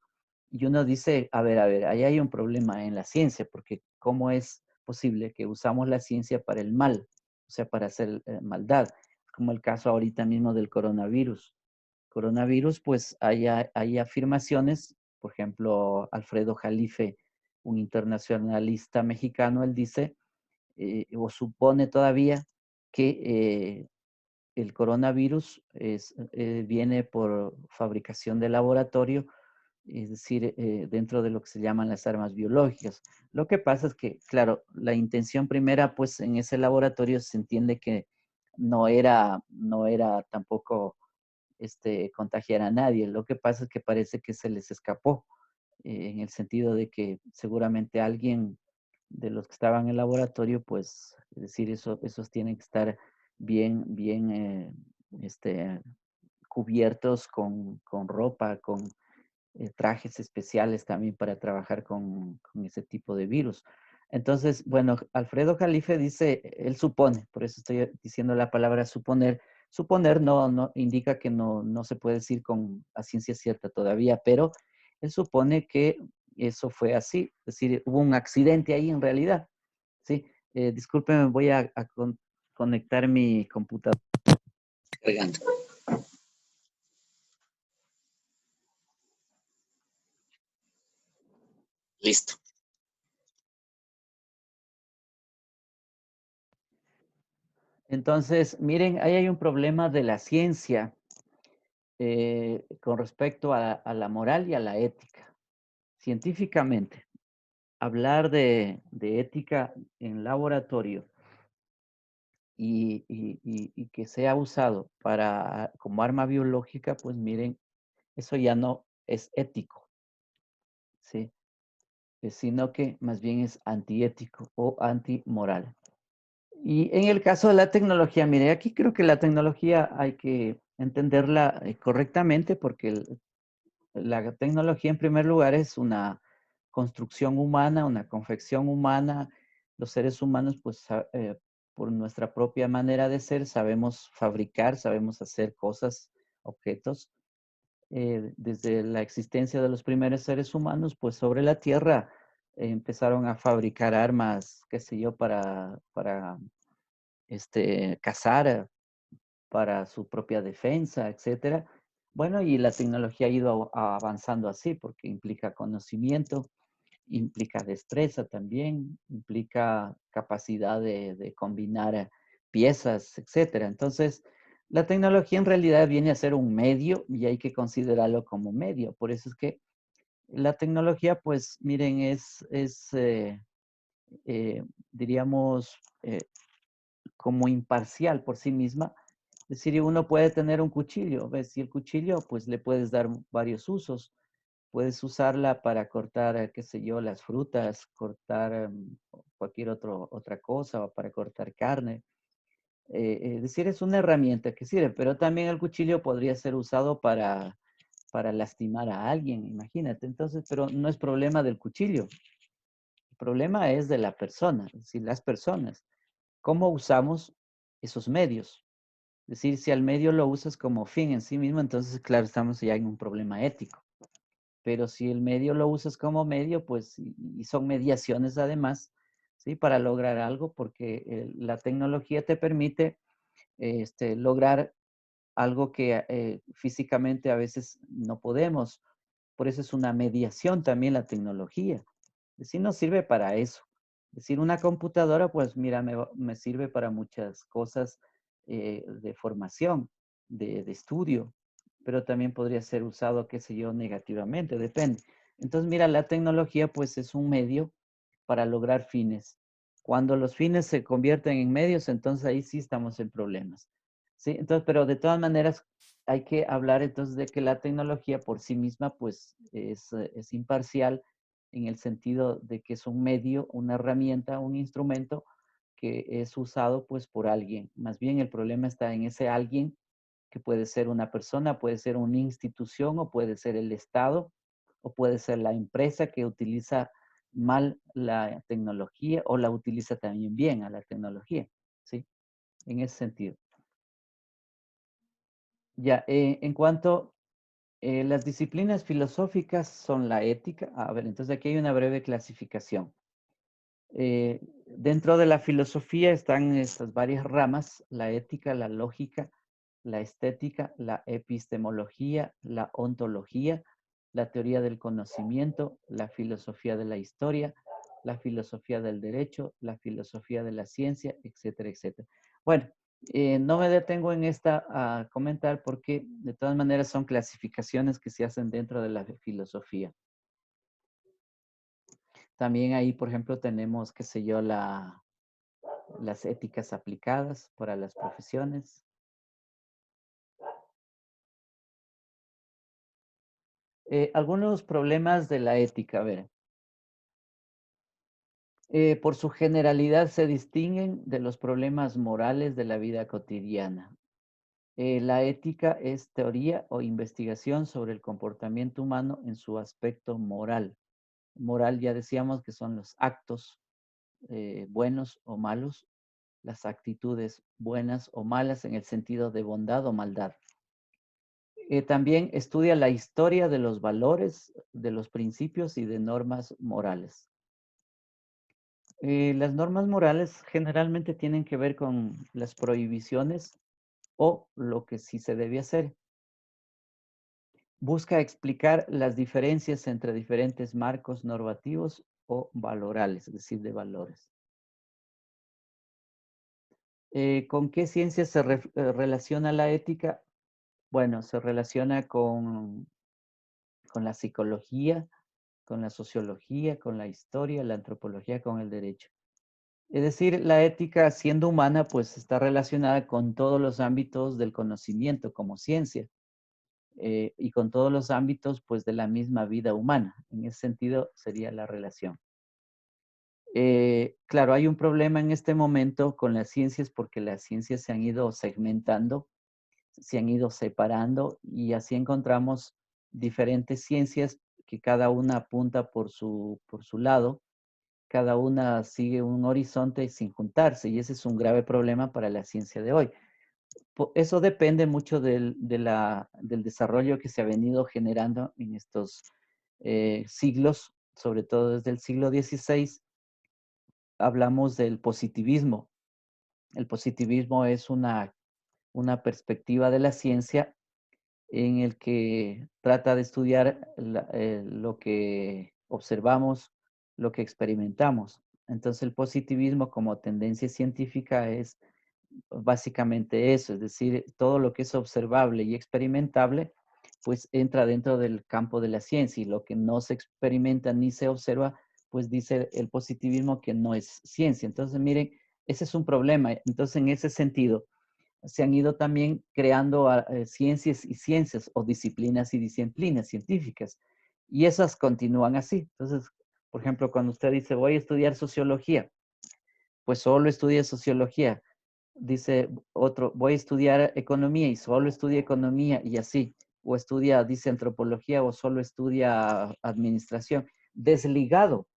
y uno dice, a ver, ahí hay un problema en la ciencia, porque ¿cómo es posible que usamos la ciencia para el mal, o sea, para hacer maldad? Como el caso ahorita mismo del coronavirus. Pues hay afirmaciones, por ejemplo, Alfredo Jalife, un internacionalista mexicano, él dice, o supone todavía que el coronavirus viene por fabricación de laboratorio, es decir, dentro de lo que se llaman las armas biológicas. Lo que pasa es que, claro, la intención primera, pues en ese laboratorio se entiende que no era tampoco contagiar a nadie. Lo que pasa es que parece que se les escapó, en el sentido de que seguramente alguien de los que estaban en el laboratorio, pues, es decir, esos tienen que estar bien cubiertos con ropa, con trajes especiales también para trabajar con ese tipo de virus. Entonces, bueno, Alfredo Jalife dice, él supone, por eso estoy diciendo la palabra suponer. Suponer no indica que no se puede decir con a ciencia cierta todavía, pero él supone que eso fue así, es decir, hubo un accidente ahí en realidad, ¿sí? Discúlpeme, voy a conectar mi computadora. Cargando. Listo. Entonces, miren, ahí hay un problema de la ciencia con respecto a la moral y a la ética. Científicamente, hablar de ética en laboratorio y que sea usado como arma biológica, pues miren, eso ya no es ético, ¿sí? Sino que más bien es antiético o antimoral. Y en el caso de la tecnología, mire, aquí creo que la tecnología hay que entenderla correctamente, porque la tecnología en primer lugar es una construcción humana, una confección humana. Los seres humanos, pues por nuestra propia manera de ser, sabemos fabricar, sabemos hacer cosas, objetos. Desde la existencia de los primeros seres humanos, pues sobre la Tierra empezaron a fabricar armas, qué sé yo, para cazar para su propia defensa, etcétera. Bueno, y la tecnología ha ido avanzando así porque implica conocimiento, implica destreza también, implica capacidad de combinar piezas, etcétera. Entonces, la tecnología en realidad viene a ser un medio y hay que considerarlo como medio. Por eso es que la tecnología, pues, miren, diríamos, como imparcial por sí misma. Es decir, uno puede tener un cuchillo, ¿ves? Y el cuchillo, pues, le puedes dar varios usos. Puedes usarla para cortar, qué sé yo, las frutas, cortar cualquier otra cosa, o para cortar carne. Es decir, es una herramienta que sirve, pero también el cuchillo podría ser usado para lastimar a alguien, imagínate. Entonces, pero no es problema del cuchillo. El problema es de la persona, es decir, las personas. ¿Cómo usamos esos medios? Es decir, si al medio lo usas como fin en sí mismo, entonces, claro, estamos ya en un problema ético. Pero si el medio lo usas como medio, pues, y son mediaciones además, ¿sí? Para lograr algo, porque la tecnología te permite lograr algo que físicamente a veces no podemos. Por eso es una mediación también la tecnología. Es decir, nos sirve para eso. Es decir, una computadora, pues mira, me sirve para muchas cosas de formación, de estudio, pero también podría ser usado, qué sé yo, negativamente, depende. Entonces, mira, la tecnología, pues es un medio para lograr fines. Cuando los fines se convierten en medios, entonces ahí sí estamos en problemas. ¿Sí? Entonces, pero de todas maneras, hay que hablar entonces de que la tecnología por sí misma, pues es imparcial en el sentido de que es un medio, una herramienta, un instrumento que es usado pues por alguien. Más bien el problema está en ese alguien que puede ser una persona, puede ser una institución o puede ser el Estado o puede ser la empresa que utiliza mal la tecnología o la utiliza también bien a la tecnología, ¿sí? En ese sentido. Ya, en cuanto las disciplinas filosóficas son la ética. A ver, entonces aquí hay una breve clasificación. Dentro de la filosofía están estas varias ramas, la ética, la lógica, la estética, la epistemología, la ontología, la teoría del conocimiento, la filosofía de la historia, la filosofía del derecho, la filosofía de la ciencia, etcétera, etcétera. Bueno, no me detengo en esta a comentar porque de todas maneras son clasificaciones que se hacen dentro de la filosofía. También ahí, por ejemplo, tenemos, qué sé yo, las éticas aplicadas para las profesiones. Algunos problemas de la ética, a ver. Por su generalidad se distinguen de los problemas morales de la vida cotidiana. La ética es teoría o investigación sobre el comportamiento humano en su aspecto moral. Moral ya decíamos que son los actos buenos o malos, las actitudes buenas o malas en el sentido de bondad o maldad. También estudia la historia de los valores, de los principios y de normas morales. Las normas morales generalmente tienen que ver con las prohibiciones o lo que sí se debe hacer. Busca explicar las diferencias entre diferentes marcos normativos o valorales, es decir, de valores. ¿Con qué ciencias se relaciona la ética? Bueno, se relaciona con la psicología, con la sociología, con la historia, la antropología, con el derecho. Es decir, la ética, siendo humana, pues está relacionada con todos los ámbitos del conocimiento como ciencia y con todos los ámbitos, pues, de la misma vida humana. En ese sentido sería la relación. Claro, hay un problema en este momento con las ciencias porque las ciencias se han ido segmentando, se han ido separando y así encontramos diferentes ciencias que cada una apunta por su lado, cada una sigue un horizonte sin juntarse y ese es un grave problema para la ciencia de hoy. Eso depende mucho del desarrollo que se ha venido generando en estos siglos, sobre todo desde el siglo XVI, hablamos del positivismo. El positivismo es una perspectiva de la ciencia en el que trata de estudiar lo que observamos, lo que experimentamos. Entonces el positivismo como tendencia científica es básicamente eso, es decir, todo lo que es observable y experimentable, pues entra dentro del campo de la ciencia y lo que no se experimenta ni se observa, pues dice el positivismo que no es ciencia. Entonces, miren, ese es un problema. Entonces, en ese sentido, se han ido también creando ciencias y ciencias o disciplinas y disciplinas científicas. Y esas continúan así. Entonces, por ejemplo, cuando usted dice, voy a estudiar sociología, pues solo estudia sociología. Dice otro, voy a estudiar economía y solo estudia economía y así. O estudia, dice antropología o solo estudia administración. Desligado.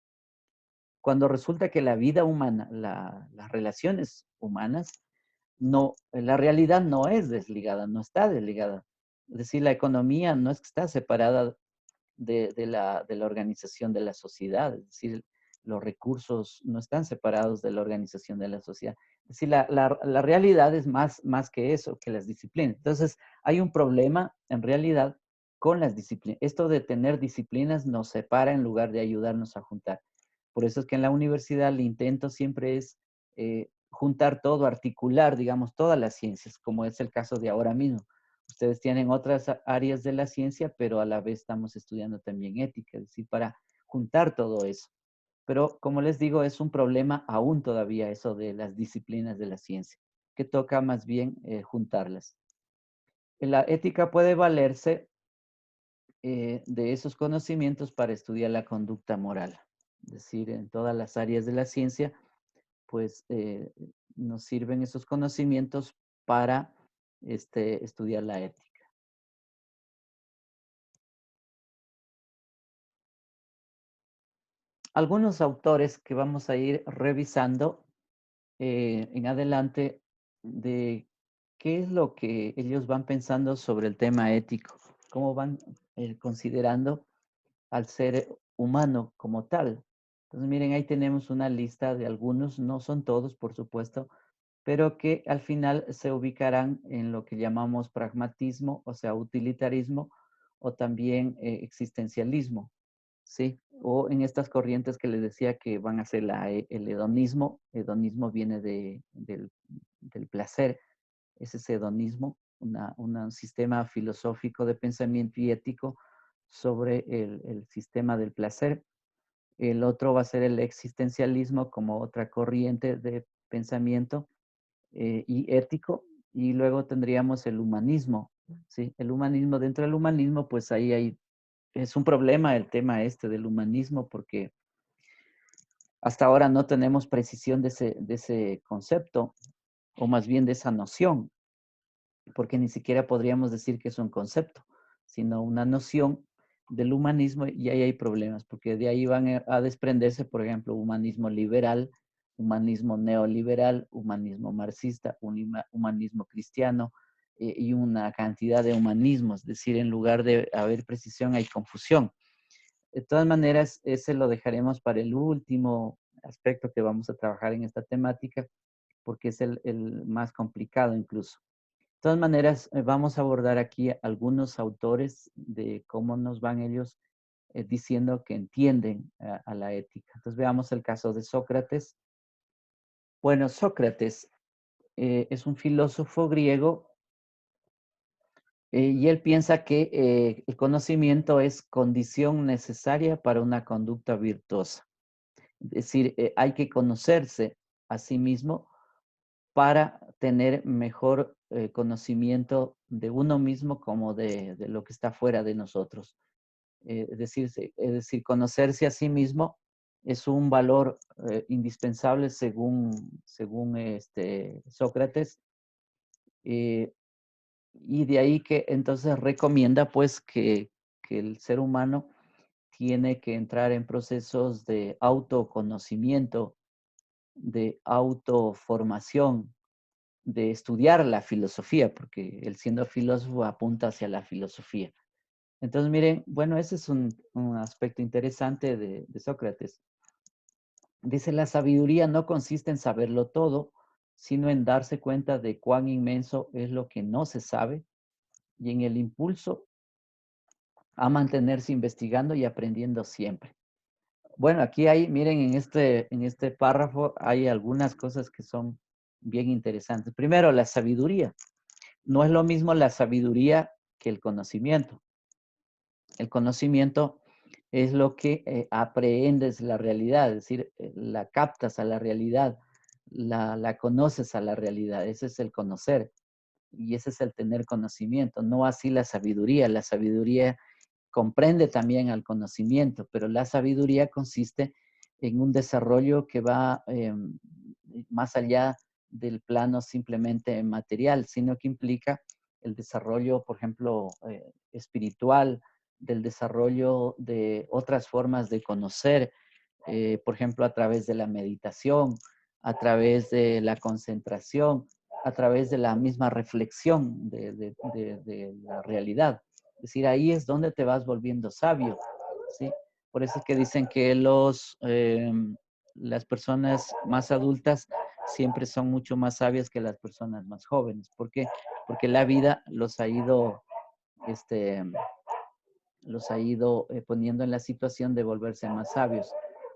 Cuando resulta que la vida humana, las relaciones humanas, no, la realidad no es desligada, no está desligada. Es decir, la economía no es que está separada de la organización de la sociedad, es decir, los recursos no están separados de la organización de la sociedad. Es decir, la realidad es más que eso, que las disciplinas. Entonces, hay un problema en realidad con las disciplinas. Esto de tener disciplinas nos separa en lugar de ayudarnos a juntar. Por eso es que en la universidad el intento siempre es juntar todo, articular, digamos, todas las ciencias, como es el caso de ahora mismo. Ustedes tienen otras áreas de la ciencia, pero a la vez estamos estudiando también ética, es decir, para juntar todo eso. Pero como les digo, es un problema aún todavía eso de las disciplinas de la ciencia, que toca más bien juntarlas. La ética puede valerse de esos conocimientos para estudiar la conducta moral. Es decir, en todas las áreas de la ciencia, pues nos sirven esos conocimientos para estudiar la ética. Algunos autores que vamos a ir revisando en adelante de qué es lo que ellos van pensando sobre el tema ético, cómo van considerando al ser humano como tal. Entonces, miren, ahí tenemos una lista de algunos, no son todos, por supuesto, pero que al final se ubicarán en lo que llamamos pragmatismo, o sea, utilitarismo, o también existencialismo. Sí, o en estas corrientes que les decía que van a ser el hedonismo. Hedonismo viene del placer. Ese es hedonismo, un sistema filosófico de pensamiento y ético sobre el sistema del placer. El otro va a ser el existencialismo como otra corriente de pensamiento y ético. Y luego tendríamos el humanismo. ¿Sí? El humanismo, dentro del humanismo, pues ahí es un problema el tema del humanismo porque hasta ahora no tenemos precisión de ese concepto o más bien de esa noción, porque ni siquiera podríamos decir que es un concepto, sino una noción del humanismo y ahí hay problemas, porque de ahí van a desprenderse, por ejemplo, humanismo liberal, humanismo neoliberal, humanismo marxista, humanismo cristiano y una cantidad de humanismos, es decir, en lugar de haber precisión hay confusión. De todas maneras, ese lo dejaremos para el último aspecto que vamos a trabajar en esta temática, porque es el más complicado incluso. De todas maneras, vamos a abordar aquí algunos autores de cómo nos van ellos diciendo que entienden a la ética. Entonces veamos el caso de Sócrates. Bueno, Sócrates es un filósofo griego y él piensa que el conocimiento es condición necesaria para una conducta virtuosa. Es decir, hay que conocerse a sí mismo para tener mejor conocimiento de uno mismo como de lo que está fuera de nosotros. Es decir, conocerse a sí mismo es un valor indispensable según Sócrates. Y de ahí que entonces recomienda pues que el ser humano tiene que entrar en procesos de autoconocimiento, de autoformación, de estudiar la filosofía, porque él siendo filósofo apunta hacia la filosofía. Entonces, miren, bueno, ese es un aspecto interesante de Sócrates. Dice, la sabiduría no consiste en saberlo todo, sino en darse cuenta de cuán inmenso es lo que no se sabe y en el impulso a mantenerse investigando y aprendiendo siempre. Bueno, aquí hay, miren, en este párrafo hay algunas cosas que son bien interesantes. Primero, la sabiduría. No es lo mismo la sabiduría que el conocimiento. El conocimiento es lo que aprehendes la realidad, es decir, la captas a la realidad, la conoces a la realidad. Ese es el conocer y ese es el tener conocimiento, no así la sabiduría. La sabiduría comprende también al conocimiento, pero la sabiduría consiste en un desarrollo que va más allá del plano simplemente material, sino que implica el desarrollo, por ejemplo, espiritual, del desarrollo de otras formas de conocer, por ejemplo, a través de la meditación, a través de la concentración, a través de la misma reflexión de la realidad. Es decir, ahí es donde te vas volviendo sabio, ¿sí? Por eso es que dicen que las personas más adultas siempre son mucho más sabias que las personas más jóvenes. ¿Por qué? Porque la vida este, los ha ido poniendo en la situación de volverse más sabios.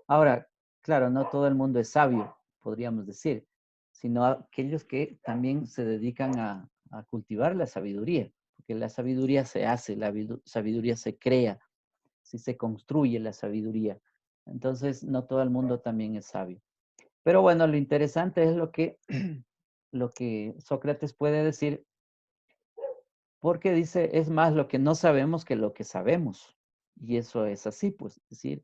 Ahora, claro, no todo el mundo es sabio, podríamos decir, sino aquellos que también se dedican a cultivar la sabiduría, porque la sabiduría se hace, la sabiduría se crea, si se construye la sabiduría. Entonces, no todo el mundo también es sabio. Pero bueno, lo interesante es lo que Sócrates puede decir, porque dice, es más lo que no sabemos que lo que sabemos. Y eso es así, pues, es decir,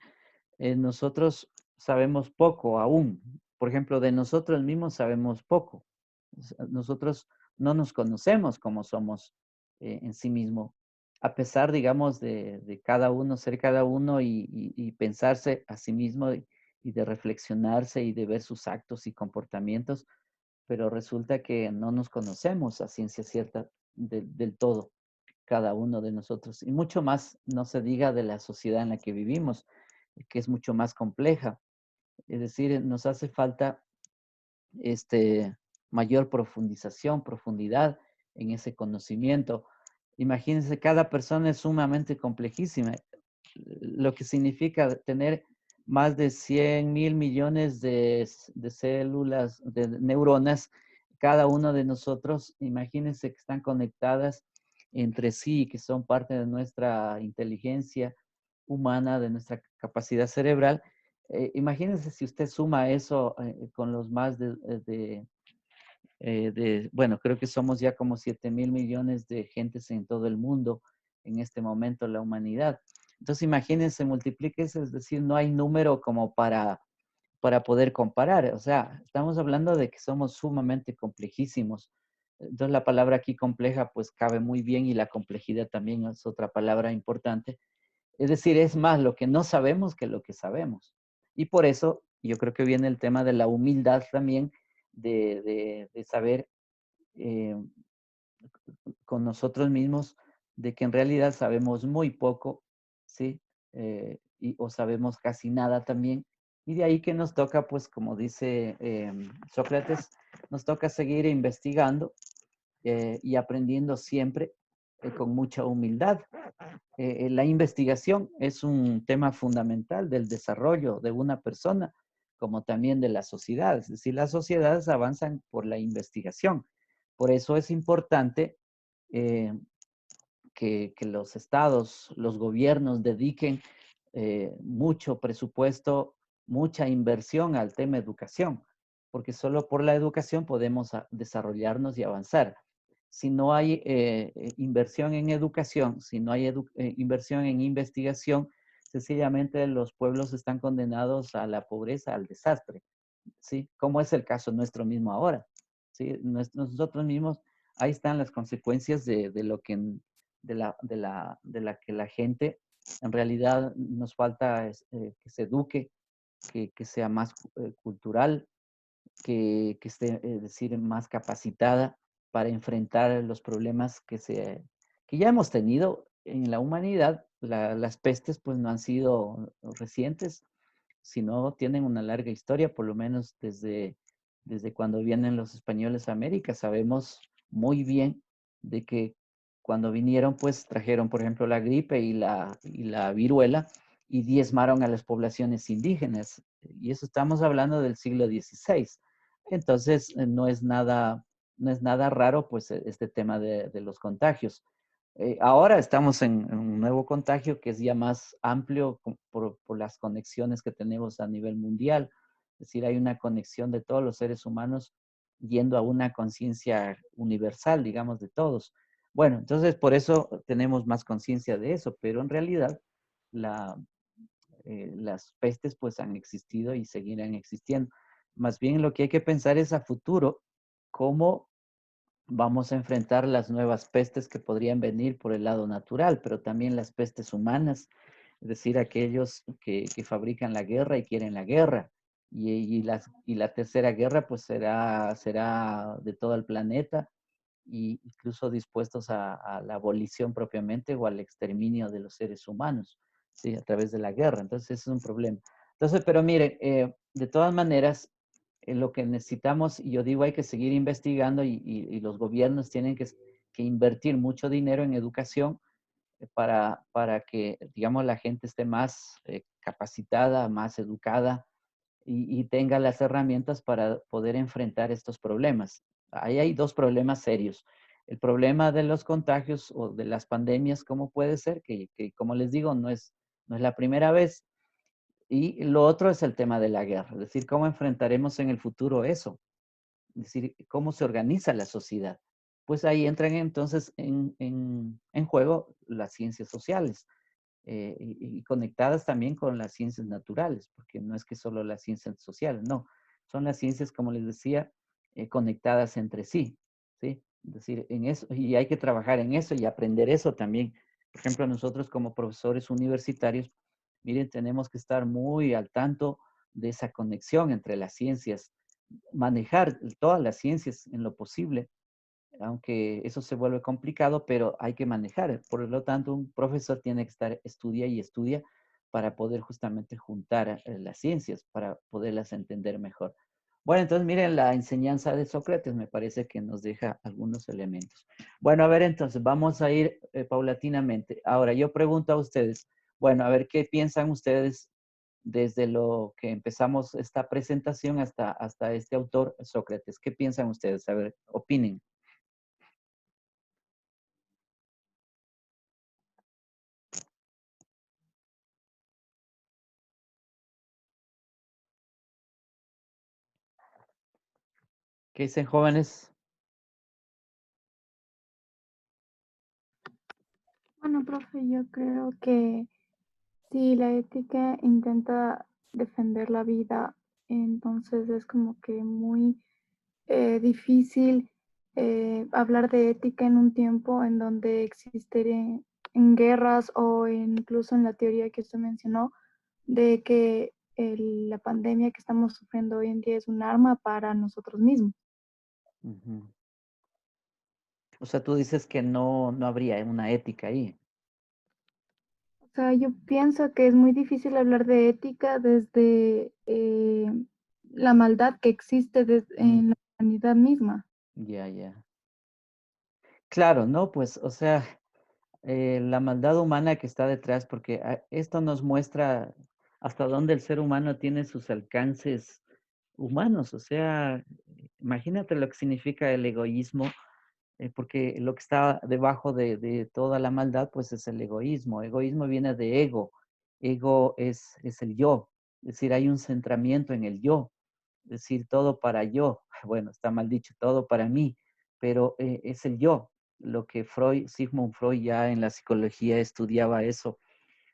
nosotros sabemos poco aún. Por ejemplo, de nosotros mismos sabemos poco. Nosotros no nos conocemos como somos en sí mismo, a pesar, digamos, de cada uno, ser cada uno y pensarse a sí mismo y de reflexionarse y de ver sus actos y comportamientos, pero resulta que no nos conocemos a ciencia cierta del todo, cada uno de nosotros. Y mucho más no se diga de la sociedad en la que vivimos, que es mucho más compleja. Es decir, nos hace falta este, mayor profundización, profundidad en ese conocimiento. Imagínense, cada persona es sumamente complejísima, lo que significa tener más de 100.000 millones de células, de neuronas, cada uno de nosotros, imagínense que están conectadas entre sí, que son parte de nuestra inteligencia humana, de nuestra capacidad cerebral. Imagínense si usted suma eso con los más bueno, creo que somos ya como 7.000 millones de gentes en todo el mundo en este momento, la humanidad. Entonces, imagínense, multiplíquese, es decir, no hay número como para poder comparar. O sea, estamos hablando de que somos sumamente complejísimos. Entonces, la palabra aquí compleja, pues cabe muy bien y la complejidad también es otra palabra importante. Es decir, es más lo que no sabemos que lo que sabemos. Y por eso yo creo que viene el tema de la humildad también, de saber eh, con nosotros mismos de que en realidad sabemos muy poco, ¿sí? O sabemos casi nada también. Y de ahí que nos toca, pues como dice Sócrates, nos toca seguir investigando y aprendiendo siempre con mucha humildad. La investigación es un tema fundamental del desarrollo de una persona, como también de la sociedad. Es decir, las sociedades avanzan por la investigación. Por eso es importante eh, que los estados, los gobiernos dediquen mucho presupuesto, mucha inversión al tema educación, porque solo por la educación podemos desarrollarnos y avanzar. Si no hay inversión en educación, si no hay inversión en investigación, sencillamente los pueblos están condenados a la pobreza, al desastre, ¿sí? Como es el caso nuestro mismo ahora, ¿sí? Nosotros mismos, ahí están las consecuencias de lo que, de la que la gente, en realidad nos falta que se eduque, que sea más cultural, que esté, es decir, más capacitada para enfrentar los problemas que ya hemos tenido en la humanidad. Las pestes pues no han sido recientes, sino tienen una larga historia, por lo menos desde cuando vienen los españoles a América, sabemos muy bien de que cuando vinieron, pues trajeron, por ejemplo, la gripe y la viruela y diezmaron a las poblaciones indígenas. Y eso estamos hablando del siglo XVI. Entonces, no es nada raro, pues, este tema de los contagios. Ahora estamos en un nuevo contagio que es ya más amplio por las conexiones que tenemos a nivel mundial. Es decir, hay una conexión de todos los seres humanos yendo a una conciencia universal, digamos, de todos. Bueno, entonces por eso tenemos más conciencia de eso, pero en realidad la, las pestes pues han existido y seguirán existiendo. Más bien lo que hay que pensar es a futuro, cómo vamos a enfrentar las nuevas pestes que podrían venir por el lado natural, pero también las pestes humanas, es decir, aquellos que fabrican la guerra y quieren la guerra. Y la tercera guerra pues será de todo el planeta y incluso dispuestos a la abolición propiamente o al exterminio de los seres humanos, ¿sí? A través de la guerra. Entonces, ese es un problema. Entonces, pero miren, de todas maneras, lo que necesitamos, y yo digo, hay que seguir investigando y los gobiernos tienen que invertir mucho dinero en educación para que, digamos, la gente esté más capacitada, más educada y tenga las herramientas para poder enfrentar estos problemas. Ahí hay dos problemas serios. El problema de los contagios o de las pandemias, ¿cómo puede ser? Que como les digo, no es la primera vez. Y lo otro es el tema de la guerra, es decir, ¿cómo enfrentaremos en el futuro eso? Es decir, ¿cómo se organiza la sociedad? Pues ahí entran entonces en juego las ciencias sociales y conectadas también con las ciencias naturales, porque no es que solo las ciencias sociales, no, son las ciencias, como les decía, conectadas entre sí, ¿sí? Es decir, en eso, y hay que trabajar en eso y aprender eso también. Por ejemplo, nosotros como profesores universitarios, miren, tenemos que estar muy al tanto de esa conexión entre las ciencias, manejar todas las ciencias en lo posible, aunque eso se vuelve complicado, pero hay que manejar. Por lo tanto, un profesor tiene que estar, estudia y estudia para poder justamente juntar las ciencias, para poderlas entender mejor. Bueno, entonces miren la enseñanza de Sócrates, me parece que nos deja algunos elementos. Bueno, a ver, entonces vamos a ir paulatinamente. Ahora, yo pregunto a ustedes, bueno, a ver qué piensan ustedes desde lo que empezamos esta presentación hasta este autor, Sócrates. ¿Qué piensan ustedes? A ver, opinen. ¿Qué dicen jóvenes? Bueno, profe, yo creo que si la ética intenta defender la vida, entonces es como que muy difícil hablar de ética en un tiempo en donde existen en guerras o incluso en la teoría que usted mencionó de que la pandemia que estamos sufriendo hoy en día es un arma para nosotros mismos. Ujú. O sea, tú dices que no habría una ética ahí. O sea, yo pienso que es muy difícil hablar de ética desde la maldad que existe Mm, en la humanidad misma. ya, ya. Claro, ¿no? Pues, o sea, la maldad humana que está detrás, porque esto nos muestra hasta dónde el ser humano tiene sus alcances humanos. O sea, imagínate lo que significa el egoísmo, porque lo que está debajo de toda la maldad, pues es el egoísmo. Egoísmo viene de ego. Ego es el yo. Es decir, hay un centramiento en el yo. Es decir, todo para yo. Bueno, está mal dicho, todo para mí, pero es el yo. Lo que Sigmund Freud ya en la psicología estudiaba eso,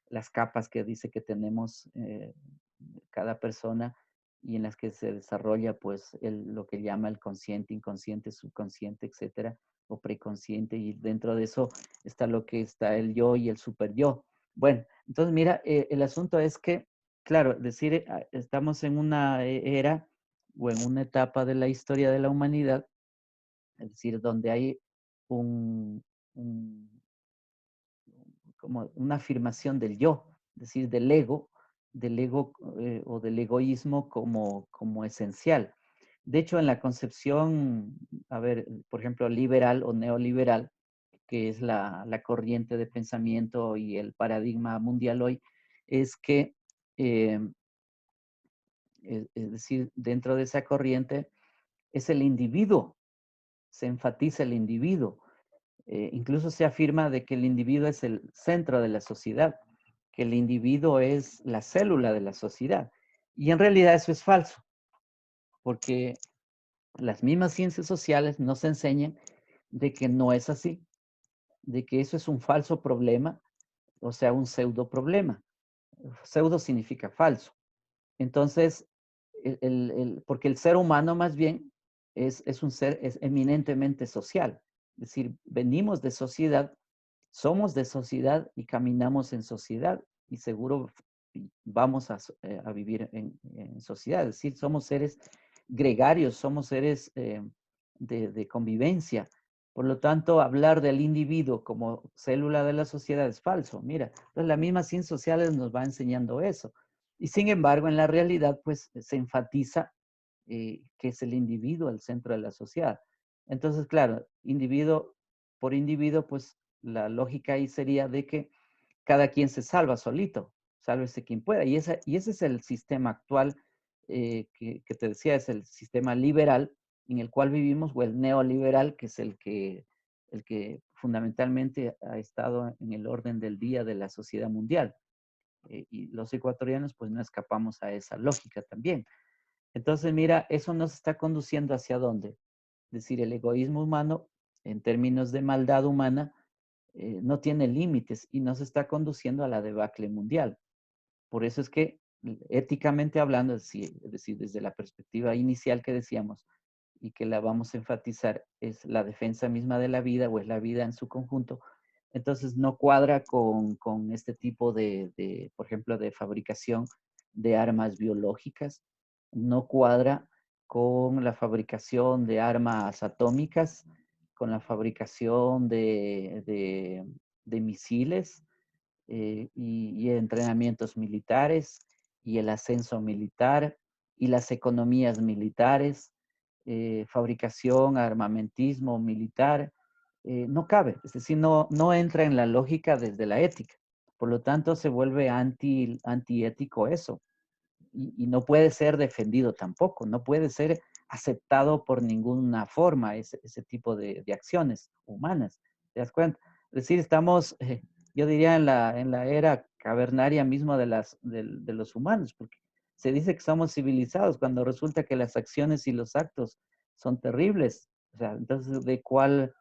las capas que dice que tenemos cada persona y en las que se desarrolla pues lo que llama el consciente, inconsciente, subconsciente, etcétera, o preconsciente, y dentro de eso está lo que está el yo y el super yo. Bueno, entonces mira, el asunto es que, claro, decir, estamos en una era o en una etapa de la historia de la humanidad, es decir, donde hay un, un como una afirmación del yo, es decir, del ego o del egoísmo como esencial. De hecho, en la concepción, a ver, por ejemplo, liberal o neoliberal, que es la corriente de pensamiento y el paradigma mundial hoy, es que, es decir, dentro de esa corriente es el individuo, se enfatiza el individuo. Incluso se afirma de que el individuo es el centro de la sociedad, que el individuo es la célula de la sociedad. Y en realidad eso es falso, porque las mismas ciencias sociales nos enseñan de que no es así, de que eso es un falso problema, o sea, un pseudo problema. Pseudo significa falso. Entonces, porque el ser humano más bien es un ser es eminentemente social. Es decir, venimos de sociedad, somos de sociedad y caminamos en sociedad y seguro vamos a vivir en sociedad. Es decir, somos seres gregarios, somos seres de convivencia. Por lo tanto, hablar del individuo como célula de la sociedad es falso. Mira, entonces la misma ciencias sociales nos va enseñando eso. Y sin embargo, en la realidad, pues se enfatiza que es el individuo el centro de la sociedad. Entonces, claro, individuo por individuo, pues la lógica ahí sería de que cada quien se salva solito, sálvese quien pueda. Y ese es el sistema actual que te decía, es el sistema liberal en el cual vivimos, o el neoliberal, que es el que fundamentalmente ha estado en el orden del día de la sociedad mundial. Y los ecuatorianos pues no escapamos a esa lógica también. Entonces, mira, eso nos está conduciendo hacia dónde. Es decir, el egoísmo humano, en términos de maldad humana, no tiene límites y nos está conduciendo a la debacle mundial. Por eso es que, éticamente hablando, es decir, desde la perspectiva inicial que decíamos y que la vamos a enfatizar, es la defensa misma de la vida o es la vida en su conjunto. Entonces, no cuadra con este tipo por ejemplo, de fabricación de armas biológicas, no cuadra con la fabricación de armas atómicas, con la fabricación de misiles, y entrenamientos militares y el ascenso militar y las economías militares, fabricación, armamentismo militar, no cabe, es decir, no entra en la lógica desde la ética. Por lo tanto, se vuelve antiético eso y no puede ser defendido tampoco, no puede ser aceptado por ninguna forma ese tipo de acciones humanas. ¿Te das cuenta? Es decir, estamos, yo diría, en la era cavernaria mismo de los humanos, porque se dice que somos civilizados cuando resulta que las acciones y los actos son terribles. O sea, entonces, de cuál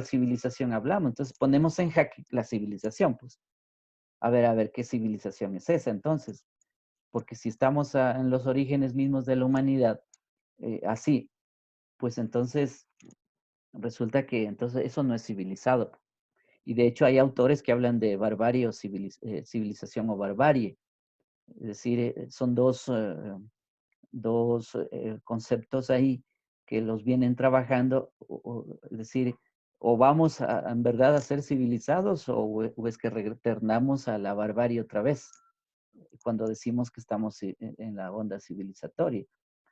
civilización hablamos? Entonces, ponemos en jaque la civilización, pues. A ver, ¿qué civilización es esa entonces? Porque si estamos en los orígenes mismos de la humanidad, así, pues entonces resulta que entonces eso no es civilizado. Y de hecho hay autores que hablan de barbarie o civilización o barbarie. Es decir, son dos conceptos ahí que los vienen trabajando, es decir, o vamos en verdad a ser civilizados o es que retornamos a la barbarie otra vez cuando decimos que estamos en la onda civilizatoria.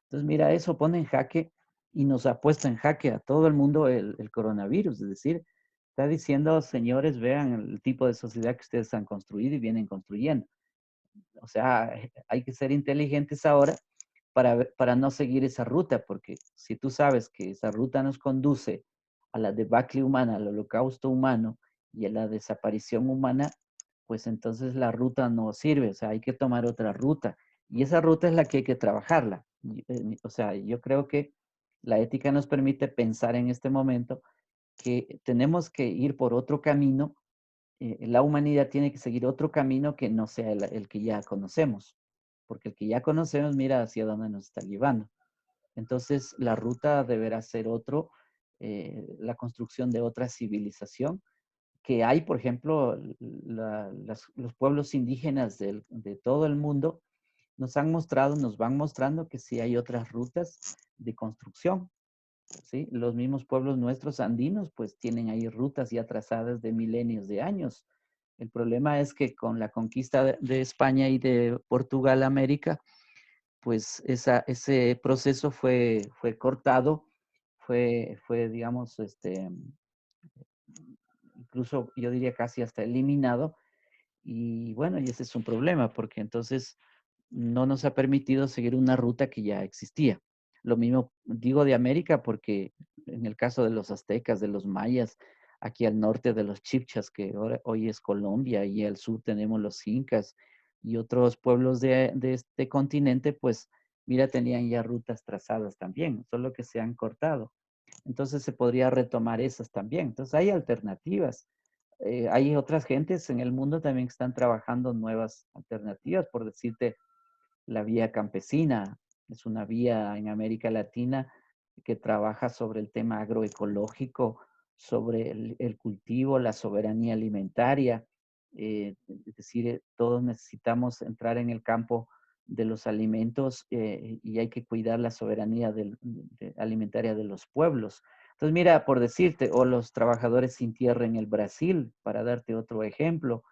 Entonces, mira, eso pone en jaque y nos ha puesto en jaque a todo el mundo el coronavirus. Es decir, está diciendo, señores, vean el tipo de sociedad que ustedes han construido y vienen construyendo. O sea, hay que ser inteligentes ahora para no seguir esa ruta, porque si tú sabes que esa ruta nos conduce a la debacle humana, al holocausto humano y a la desaparición humana, pues entonces la ruta no sirve, o sea, hay que tomar otra ruta. Y esa ruta es la que hay que trabajarla. O sea, yo creo que la ética nos permite pensar en este momento que tenemos que ir por otro camino, la humanidad tiene que seguir otro camino que no sea el que ya conocemos, porque el que ya conocemos mira hacia dónde nos está llevando. Entonces, la ruta deberá ser la construcción de otra civilización, que hay, por ejemplo, los pueblos indígenas de todo el mundo nos han mostrado, nos van mostrando que sí hay otras rutas de construcción, ¿sí? Los mismos pueblos nuestros andinos, pues tienen ahí rutas ya trazadas de milenios de años. El problema es que con la conquista de España y de Portugal a América, pues ese proceso fue cortado, digamos, incluso yo diría casi hasta eliminado. Y bueno, y ese es un problema, porque entonces no nos ha permitido seguir una ruta que ya existía. Lo mismo digo de América, porque en el caso de los aztecas, de los mayas, aquí al norte de los chibchas, que hoy es Colombia, y al sur tenemos los incas y otros pueblos de este continente, pues mira, tenían ya rutas trazadas también, solo que se han cortado. Entonces se podría retomar esas también. Entonces hay alternativas. Hay otras gentes en el mundo también que están trabajando nuevas alternativas, por decirte, la vía campesina es una vía en América Latina que trabaja sobre el tema agroecológico, sobre el cultivo, la soberanía alimentaria. Es decir, todos necesitamos entrar en el campo de los alimentos y hay que cuidar la soberanía alimentaria de los pueblos. Entonces, mira, por decirte, o los trabajadores sin tierra en el Brasil, para darte otro ejemplo,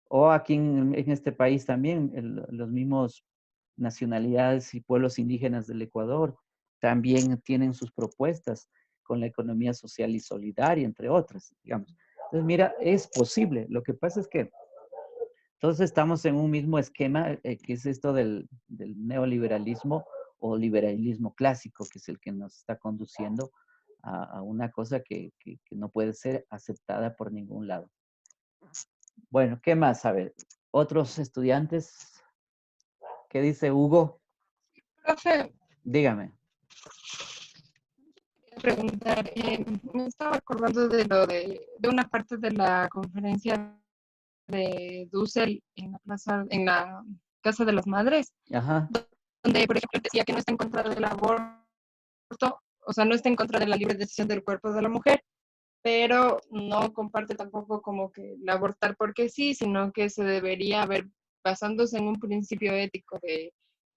o aquí en este país también, los mismos nacionalidades y pueblos indígenas del Ecuador también tienen sus propuestas con la economía social y solidaria, entre otras, digamos. Entonces, mira, es posible. Lo que pasa es que todos estamos en un mismo esquema, que es esto del neoliberalismo o liberalismo clásico, que es el que nos está conduciendo a una cosa que no puede ser aceptada por ningún lado. Bueno, ¿qué más? A ver, otros estudiantes. ¿Qué dice Hugo? Profe, Dígame. quería preguntar, me estaba acordando de lo de una parte de la conferencia de Dussel en la plaza, en la Casa de las Madres, Ajá. donde, por ejemplo, decía que no está en contra del aborto, o sea, no está en contra de la libre decisión del cuerpo de la mujer, pero no comparte tampoco como que el abortar porque sí, sino que se debería ver basándose en un principio ético de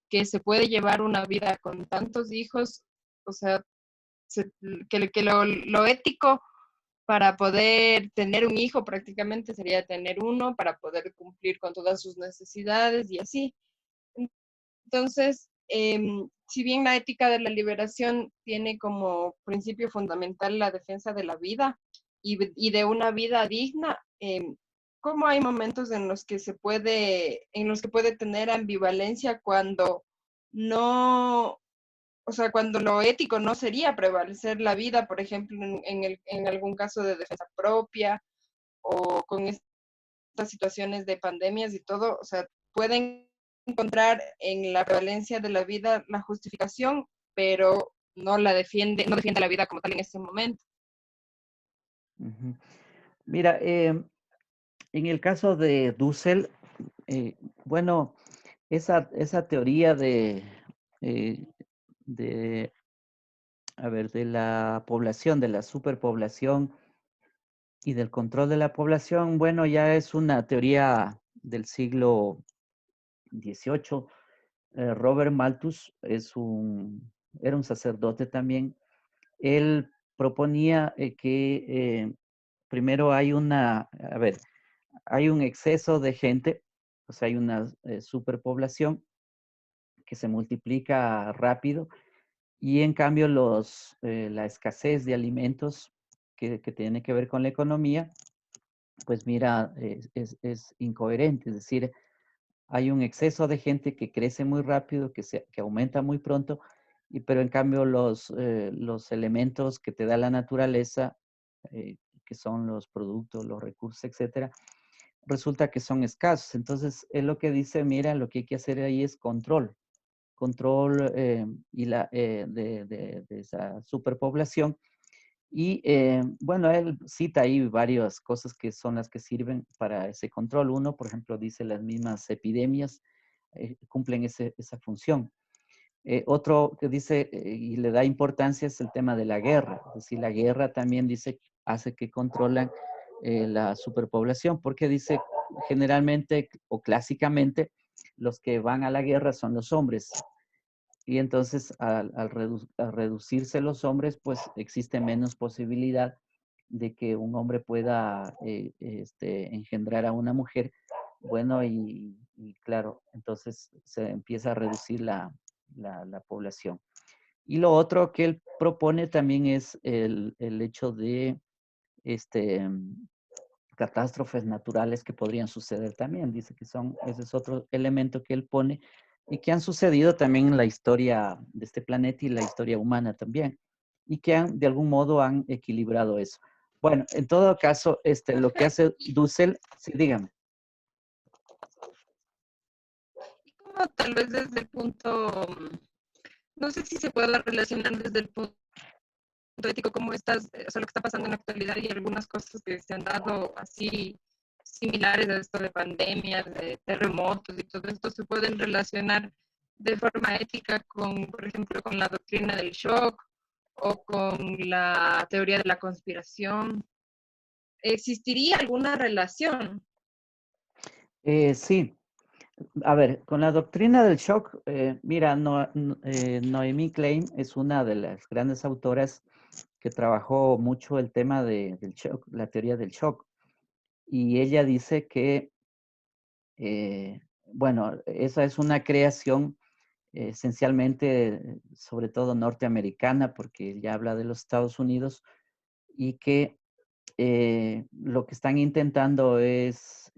que se puede llevar una vida con tantos hijos, o sea, que lo ético para poder tener un hijo prácticamente sería tener uno para poder cumplir con todas sus necesidades y así. Entonces, si bien la ética de la liberación tiene como principio fundamental la defensa de la vida y de una vida digna, ¿cómo hay momentos en los que en los que puede tener ambivalencia cuando no, o sea, cuando lo ético no sería prevalecer la vida, por ejemplo, en algún caso de defensa propia o con estas situaciones de pandemias y todo, o sea, pueden encontrar en la prevalencia de la vida la justificación, pero no defiende la vida como tal en ese momento. Ujú. Mira, en el caso de Dussel, eh, bueno, esa teoría eh, de, a ver, de la población, de la superpoblación y del control de la población, bueno, ya es una teoría del siglo XVIII. Robert Malthus era un sacerdote también. Él proponía que primero a ver, hay un exceso de gente, o sea, hay una superpoblación que se multiplica rápido y en cambio la escasez de alimentos que tiene que ver con la economía, pues mira, es incoherente, es decir, hay un exceso de gente que crece muy rápido, que aumenta muy pronto, pero en cambio los elementos que te da la naturaleza, que son los productos, los recursos, etcétera, resulta que son escasos. Entonces, es lo que dice, mira, lo que hay que hacer ahí es control de esa superpoblación. Y bueno, él cita ahí varias cosas que son las que sirven para ese control. Uno, por ejemplo, dice las mismas epidemias cumplen esa función. Otro que dice y le da importancia es el tema de la guerra. Es decir, la guerra también dice, hace que controlan la superpoblación, porque dice generalmente o clásicamente los que van a la guerra son los hombres. Y entonces al reducirse los hombres, pues existe menos posibilidad de que un hombre pueda engendrar a una mujer. Bueno, y claro, entonces se empieza a reducir la población. Y lo otro que él propone también es el hecho de catástrofes naturales que podrían suceder también. Dice que ese es otro elemento que él pone y que han sucedido también en la historia de este planeta y la historia humana también. Y que de algún modo han equilibrado eso. Bueno, en todo caso, lo que hace Dussel, sí, dígame. Y como tal vez desde el punto, no sé si se puede relacionar desde el punto ético, como estas, o sea, lo que está pasando en la actualidad y algunas cosas que se han dado así similares a esto de pandemias, de terremotos y todo esto se pueden relacionar de forma ética con, por ejemplo, con la doctrina del shock o con la teoría de la conspiración. ¿Existiría alguna relación? Sí, a ver, con la doctrina del shock, mira, Noemí Klein es una de las grandes autoras que trabajó mucho el tema del shock, la teoría del shock. Y ella dice que, bueno, esa es una creación esencialmente, sobre todo norteamericana, porque ella habla de los Estados Unidos, y que lo que están intentando es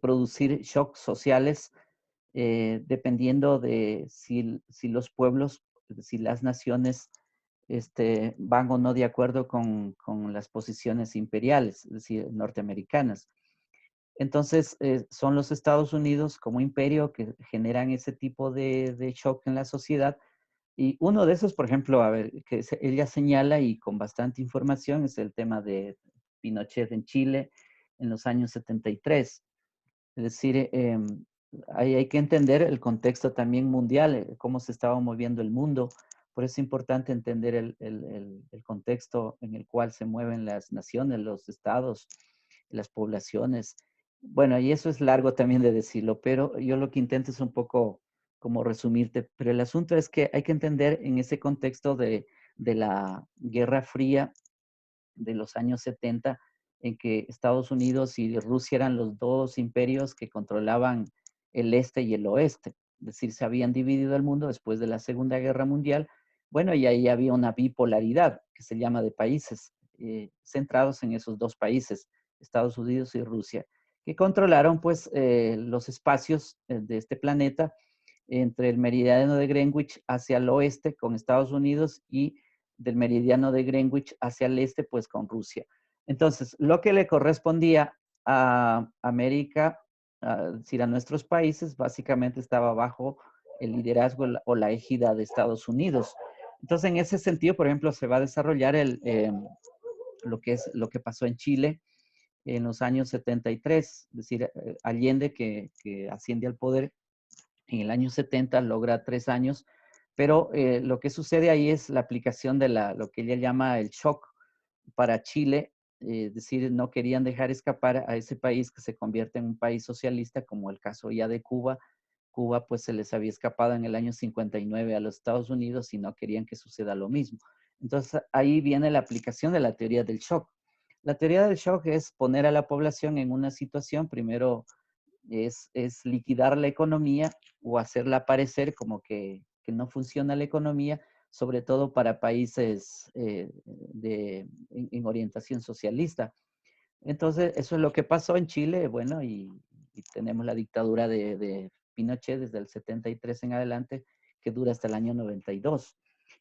producir shocks sociales dependiendo de si los pueblos, si las naciones van o no de acuerdo con las posiciones imperiales, es decir, norteamericanas. Entonces, son los Estados Unidos como imperio que generan ese tipo de shock en la sociedad. Y uno de esos, por ejemplo, a ver, que ella señala y con bastante información, es el tema de Pinochet en Chile en los años 73. Es decir, ahí hay que entender el contexto también mundial, cómo se estaba moviendo el mundo. Por eso es importante entender el contexto en el cual se mueven las naciones, los estados, las poblaciones. Bueno, y eso es largo también de decirlo, pero yo lo que intento es un poco como resumirte. Pero el asunto es que hay que entender en ese contexto de la Guerra Fría de los años 70, en que Estados Unidos y Rusia eran los dos imperios que controlaban el este y el oeste. Es decir, se habían dividido el mundo después de la Segunda Guerra Mundial. Bueno, y ahí había una bipolaridad que se llama de países centrados en esos dos países, Estados Unidos y Rusia, que controlaron pues los espacios de este planeta entre el meridiano de Greenwich hacia el oeste con Estados Unidos y del meridiano de Greenwich hacia el este, pues con Rusia. Entonces, lo que le correspondía a América, es decir, a nuestros países, básicamente estaba bajo el liderazgo o la égida de Estados Unidos. Entonces, en ese sentido, por ejemplo, se va a desarrollar lo que pasó en Chile en los años 73, es decir, Allende que asciende al poder en el año 70, logra 3 años, pero lo que sucede ahí es la aplicación de lo que ella llama el shock para Chile, es decir, no querían dejar escapar a ese país que se convierte en un país socialista, como el caso ya de Cuba. Cuba pues se les había escapado en el año 59 a los Estados Unidos y no querían que suceda lo mismo. Entonces ahí viene la aplicación de la teoría del shock. La teoría del shock es poner a la población en una situación, primero es liquidar la economía o hacerla parecer como que no funciona la economía, sobre todo para países en orientación socialista. Entonces, eso es lo que pasó en Chile, bueno, y tenemos la dictadura de Pinochet desde el 73 en adelante, que dura hasta el año 92.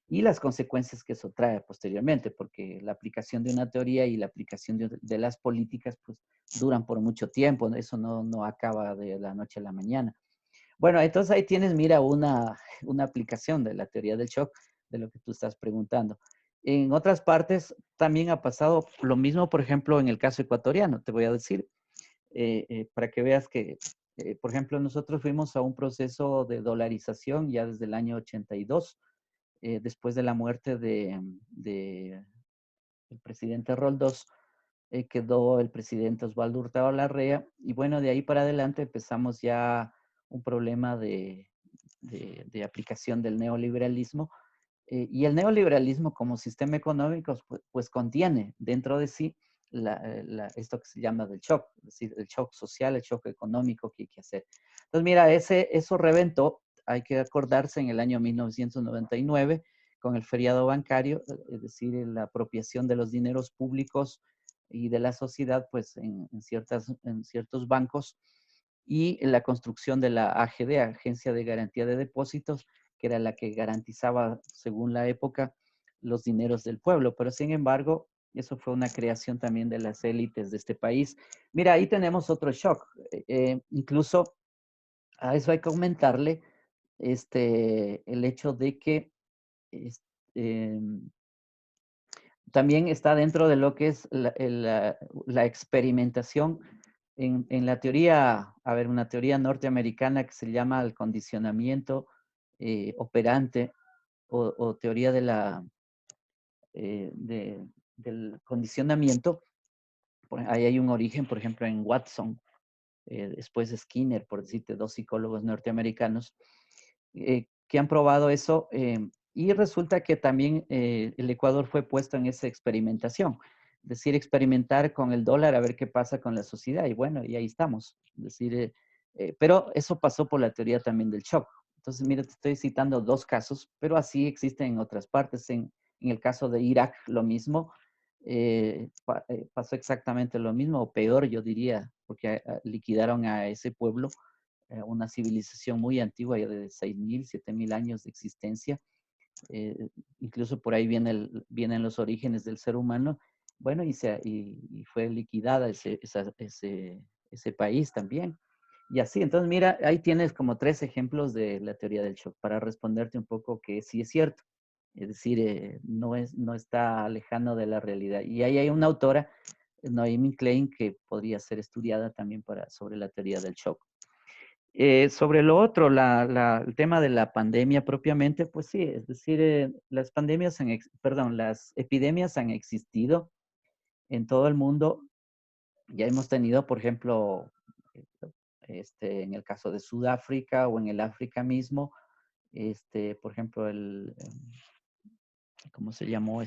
Y las consecuencias que eso trae posteriormente, porque la aplicación de una teoría y la aplicación de las políticas, pues duran por mucho tiempo, eso no acaba de la noche a la mañana. Bueno, entonces ahí tienes, mira, una aplicación de la teoría del shock, de lo que tú estás preguntando. En otras partes también ha pasado lo mismo, por ejemplo, en el caso ecuatoriano, te voy a decir, para que veas que, por ejemplo, nosotros fuimos a un proceso de dolarización ya desde el año 82, después de la muerte de el presidente Roldós, quedó el presidente Osvaldo Hurtado Larrea, y bueno, de ahí para adelante empezamos ya un problema de aplicación del neoliberalismo, y el neoliberalismo como sistema económico pues contiene dentro de sí esto que se llama del shock, es decir, el shock social, el shock económico que hay que hacer. Entonces, mira, eso reventó hay que acordarse en el año 1999 con el feriado bancario, es decir, la apropiación de los dineros públicos y de la sociedad, pues en ciertos bancos, y la construcción de la AGD, Agencia de Garantía de Depósitos, que era la que garantizaba, según la época, los dineros del pueblo. Pero sin embargo, eso fue una creación también de las élites de este país. Mira, ahí tenemos otro shock. Incluso a eso hay que aumentarle el hecho de que es- em, también está dentro de lo que es la experimentación en la teoría, a ver, una teoría norteamericana que se llama el condicionamiento operante o teoría del condicionamiento. Ahí hay un origen, por ejemplo, en Watson, después Skinner, por decirte, dos psicólogos norteamericanos, que han probado eso, y resulta que también el Ecuador fue puesto en esa experimentación, es decir, experimentar con el dólar a ver qué pasa con la sociedad, y bueno, y ahí estamos, es decir, pero eso pasó por la teoría también del shock. Entonces, mira, te estoy citando dos casos, pero así existen en otras partes. En el caso de Irak, lo mismo. Pasó exactamente lo mismo, o peor, yo diría, porque liquidaron a ese pueblo, una civilización muy antigua, ya de 6.000, 7.000 años de existencia. eh, Incluso por ahí vienen los orígenes del ser humano. Bueno, y fue liquidada ese país también. Y así, entonces mira, ahí tienes como tres ejemplos de la teoría del shock para responderte un poco que sí es cierto. Es decir, no está lejano de la realidad. Y ahí hay una autora, Naomi Klein, que podría ser estudiada también sobre la teoría del shock. Sobre lo otro, el tema de la pandemia propiamente, pues sí, es decir, las epidemias han existido en todo el mundo. Ya hemos tenido, por ejemplo, en el caso de Sudáfrica o en el África mismo, por ejemplo, ¿cómo se llamó?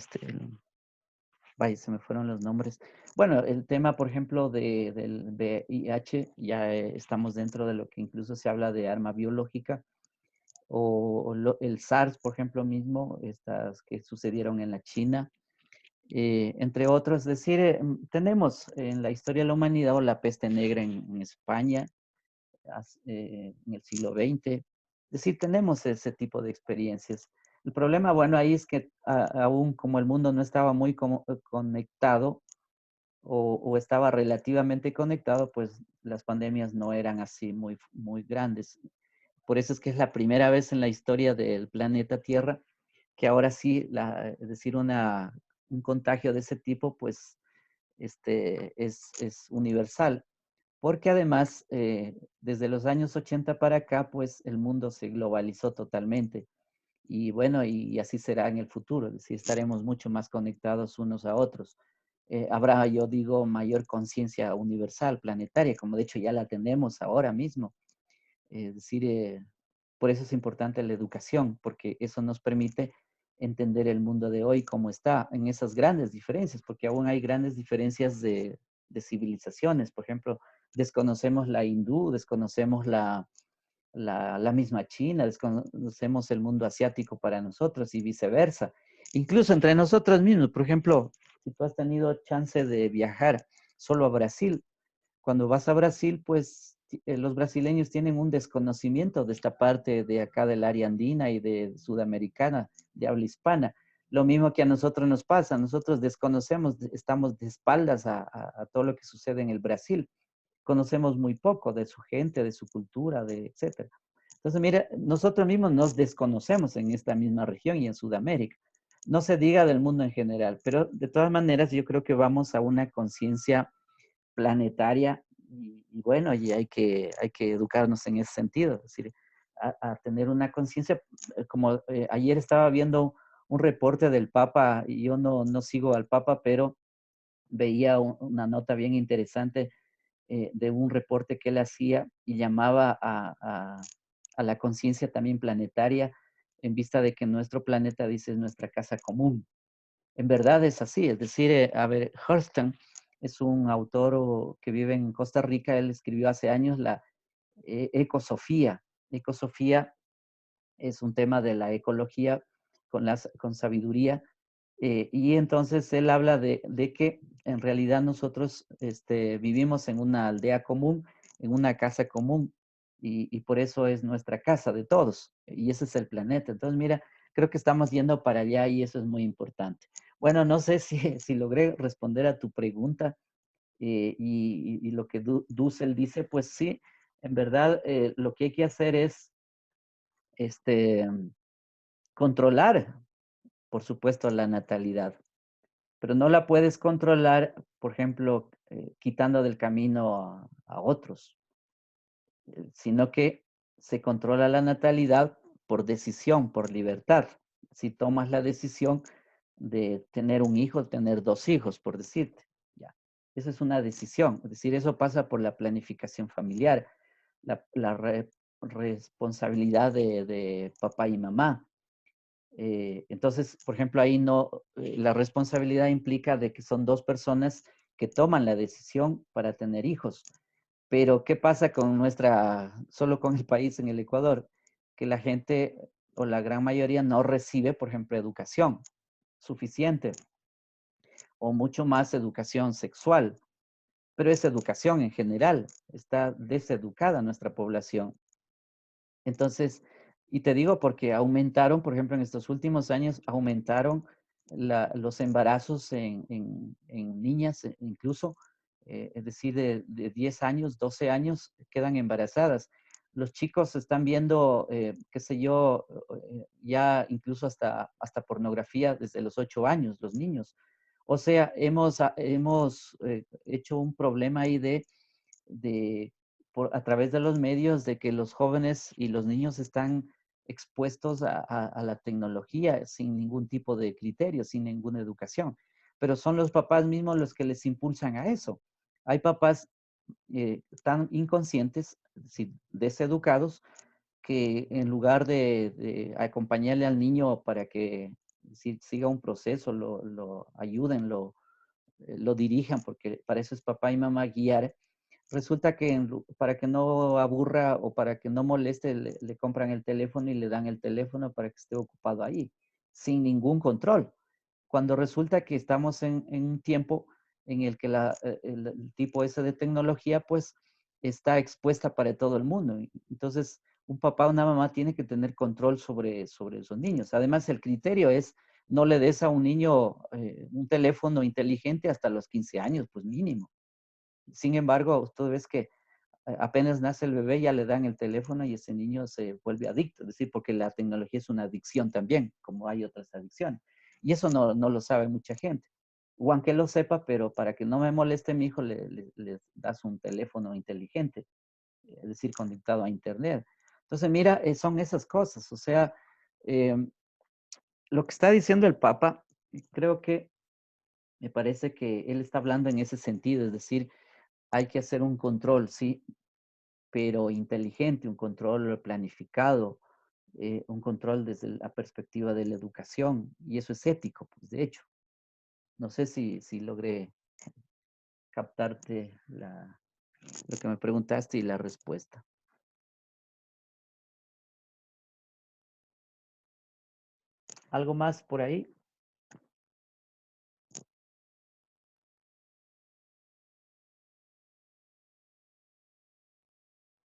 Vaya, se me fueron los nombres. Bueno, el tema, por ejemplo, del VIH, ya estamos dentro de lo que incluso se habla de arma biológica, el SARS, por ejemplo, mismo, estas que sucedieron en la China, entre otros. Es decir, tenemos en la historia de la humanidad, o la peste negra en España, en el siglo XX. Es decir, tenemos ese tipo de experiencias. El problema, bueno, ahí es que aún como el mundo no estaba muy conectado o estaba relativamente conectado, pues las pandemias no eran así muy, muy grandes. Por eso es que es la primera vez en la historia del planeta Tierra que ahora sí, es decir, un contagio de ese tipo, pues es universal. Porque además, desde los años 80 para acá, pues el mundo se globalizó totalmente. Y bueno, y así será en el futuro, es decir, estaremos mucho más conectados unos a otros. Habrá, yo digo, mayor conciencia universal, planetaria, como de hecho ya la tenemos ahora mismo. Es decir, por eso es importante la educación, porque eso nos permite entender el mundo de hoy como está, en esas grandes diferencias, porque aún hay grandes diferencias de civilizaciones. Por ejemplo, desconocemos la hindú, desconocemos la misma China, desconocemos el mundo asiático para nosotros y viceversa. Incluso entre nosotros mismos, por ejemplo, si tú has tenido chance de viajar solo a Brasil, cuando vas a Brasil, pues los brasileños tienen un desconocimiento de esta parte de acá del área andina y de sudamericana, de habla hispana. Lo mismo que a nosotros nos pasa, nosotros desconocemos, estamos de espaldas a todo lo que sucede en el Brasil. Conocemos muy poco de su gente, de su cultura, etcétera. Entonces, mira, nosotros mismos nos desconocemos en esta misma región y en Sudamérica. No se diga del mundo en general, pero de todas maneras yo creo que vamos a una conciencia planetaria y bueno, y hay que educarnos en ese sentido, es decir, a tener una conciencia, como ayer estaba viendo un reporte del Papa, y yo no sigo al Papa, pero veía una nota bien interesante de un reporte que él hacía y llamaba a la conciencia también planetaria en vista de que nuestro planeta, dice, es nuestra casa común. En verdad es así, es decir, a ver, Hurston es un autor que vive en Costa Rica, él escribió hace años la Ecosofía. Ecosofía es un tema de la ecología con sabiduría. Y entonces él habla de que en realidad nosotros vivimos en una aldea común, en una casa común, y por eso es nuestra casa de todos, y ese es el planeta. Entonces, mira, creo que estamos yendo para allá y eso es muy importante. Bueno, no sé si logré responder a tu pregunta y lo que Dussel dice, pues sí, en verdad lo que hay que hacer es este, controlar, por supuesto, la natalidad, pero no la puedes controlar, por ejemplo, quitando del camino a otros, sino que se controla la natalidad por decisión, por libertad. Si tomas la decisión de tener un hijo, tener dos hijos, por decirte, ya. Esa es una decisión, es decir, eso pasa por la planificación familiar, la responsabilidad de papá y mamá. Entonces, por ejemplo, ahí no, la responsabilidad implica de que son dos personas que toman la decisión para tener hijos. Pero, ¿qué pasa con solo con el país en el Ecuador? Que la gente o la gran mayoría no recibe, por ejemplo, educación suficiente o mucho más educación sexual, pero es educación en general. Está deseducada nuestra población. Entonces, y te digo porque aumentaron, por ejemplo, en estos últimos años, aumentaron los embarazos en niñas, incluso, es decir, de 10 años, 12 años, quedan embarazadas. Los chicos están viendo, qué sé yo, ya incluso hasta pornografía desde los 8 años, los niños. O sea, hemos hecho un problema ahí de a través de los medios de que los jóvenes y los niños están expuestos a la tecnología sin ningún tipo de criterio, sin ninguna educación. Pero son los papás mismos los que les impulsan a eso. Hay papás tan inconscientes, es decir, deseducados, que en lugar de acompañarle al niño para que siga un proceso, lo ayuden, lo dirijan, porque para eso es papá y mamá guiar. Resulta que para que no aburra o para que no moleste, le compran el teléfono y le dan el teléfono para que esté ocupado ahí, sin ningún control. Cuando resulta que estamos en un tiempo en el que el tipo ese de tecnología, pues, está expuesta para todo el mundo. Entonces, un papá o una mamá tiene que tener control sobre esos niños. Además, el criterio es no le des a un niño un teléfono inteligente hasta los 15 años, pues mínimo. Sin embargo, tú ves que apenas nace el bebé ya le dan el teléfono y ese niño se vuelve adicto, es decir, porque la tecnología es una adicción también, como hay otras adicciones. Y eso no lo sabe mucha gente. O aunque lo sepa, pero para que no me moleste mi hijo, le das un teléfono inteligente, es decir, conectado a Internet. Entonces, mira, son esas cosas. O sea, eh, lo que está diciendo el Papa, creo que me parece que él está hablando en ese sentido, es decir, hay que hacer un control, sí, pero inteligente, un control planificado, un control desde la perspectiva de la educación, y eso es ético, pues de hecho. No sé si logré captarte lo que me preguntaste y la respuesta. ¿Algo más por ahí?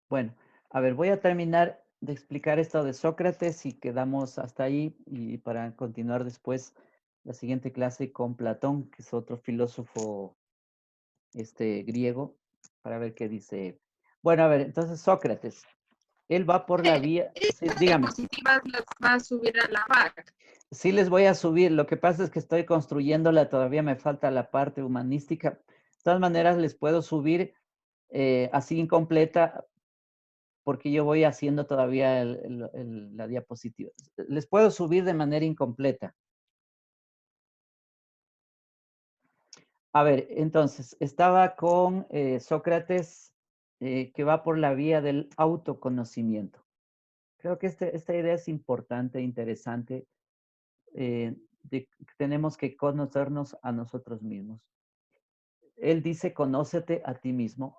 Bueno, a ver, voy a terminar de explicar esto de Sócrates y quedamos hasta ahí y para continuar después la siguiente clase con Platón, que es otro filósofo griego, para ver qué dice él. Bueno, a ver, entonces Sócrates, él va por la vía, sí, Estas dígame. diapositivas las va a subir a la VAC. Sí les voy a subir, lo que pasa es que estoy construyéndola, todavía me falta la parte humanística. De todas maneras, les puedo subir así incompleta, porque yo voy haciendo todavía la diapositiva. Les puedo subir de manera incompleta. A ver, entonces, estaba con Sócrates, que va por la vía del autoconocimiento. Creo que esta idea es importante, interesante, de que tenemos que conocernos a nosotros mismos. Él dice, conócete a ti mismo.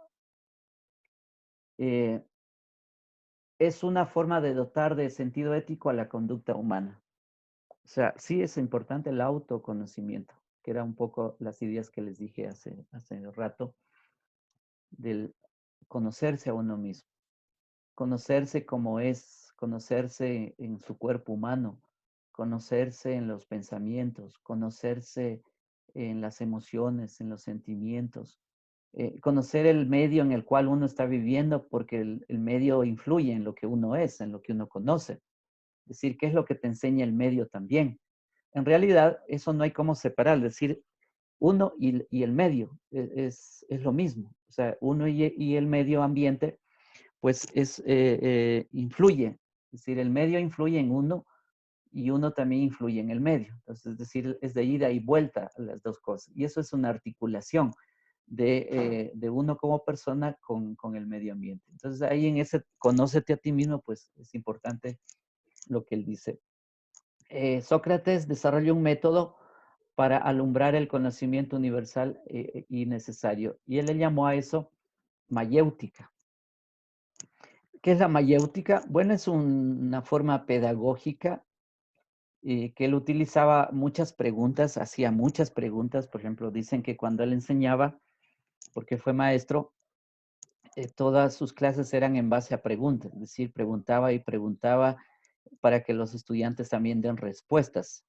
es una forma de dotar de sentido ético a la conducta humana. O sea, sí es importante el autoconocimiento, que era un poco las ideas que les dije hace rato, del conocerse a uno mismo, conocerse como es, conocerse en su cuerpo humano, conocerse en los pensamientos, conocerse en las emociones, en los sentimientos, conocer el medio en el cual uno está viviendo, porque el medio influye en lo que uno es, en lo que uno conoce. Es decir, ¿qué es lo que te enseña el medio también? En realidad, eso no hay cómo separar, es decir, uno y el medio es lo mismo. O sea, uno y el medio ambiente, pues influye. Es decir, el medio influye en uno y uno también influye en el medio. Entonces, es decir, es de ida y vuelta las dos cosas. Y eso es una articulación de uno como persona con el medio ambiente. Entonces, ahí en ese conócete a ti mismo, pues es importante lo que él dice. Sócrates desarrolló un método para alumbrar el conocimiento universal y necesario. Y él le llamó a eso mayéutica. ¿Qué es la mayéutica? Bueno, es una forma pedagógica que él utilizaba muchas preguntas, hacía muchas preguntas. Por ejemplo, dicen que cuando él enseñaba, porque fue maestro, todas sus clases eran en base a preguntas, es decir, preguntaba y preguntaba para que los estudiantes también den respuestas.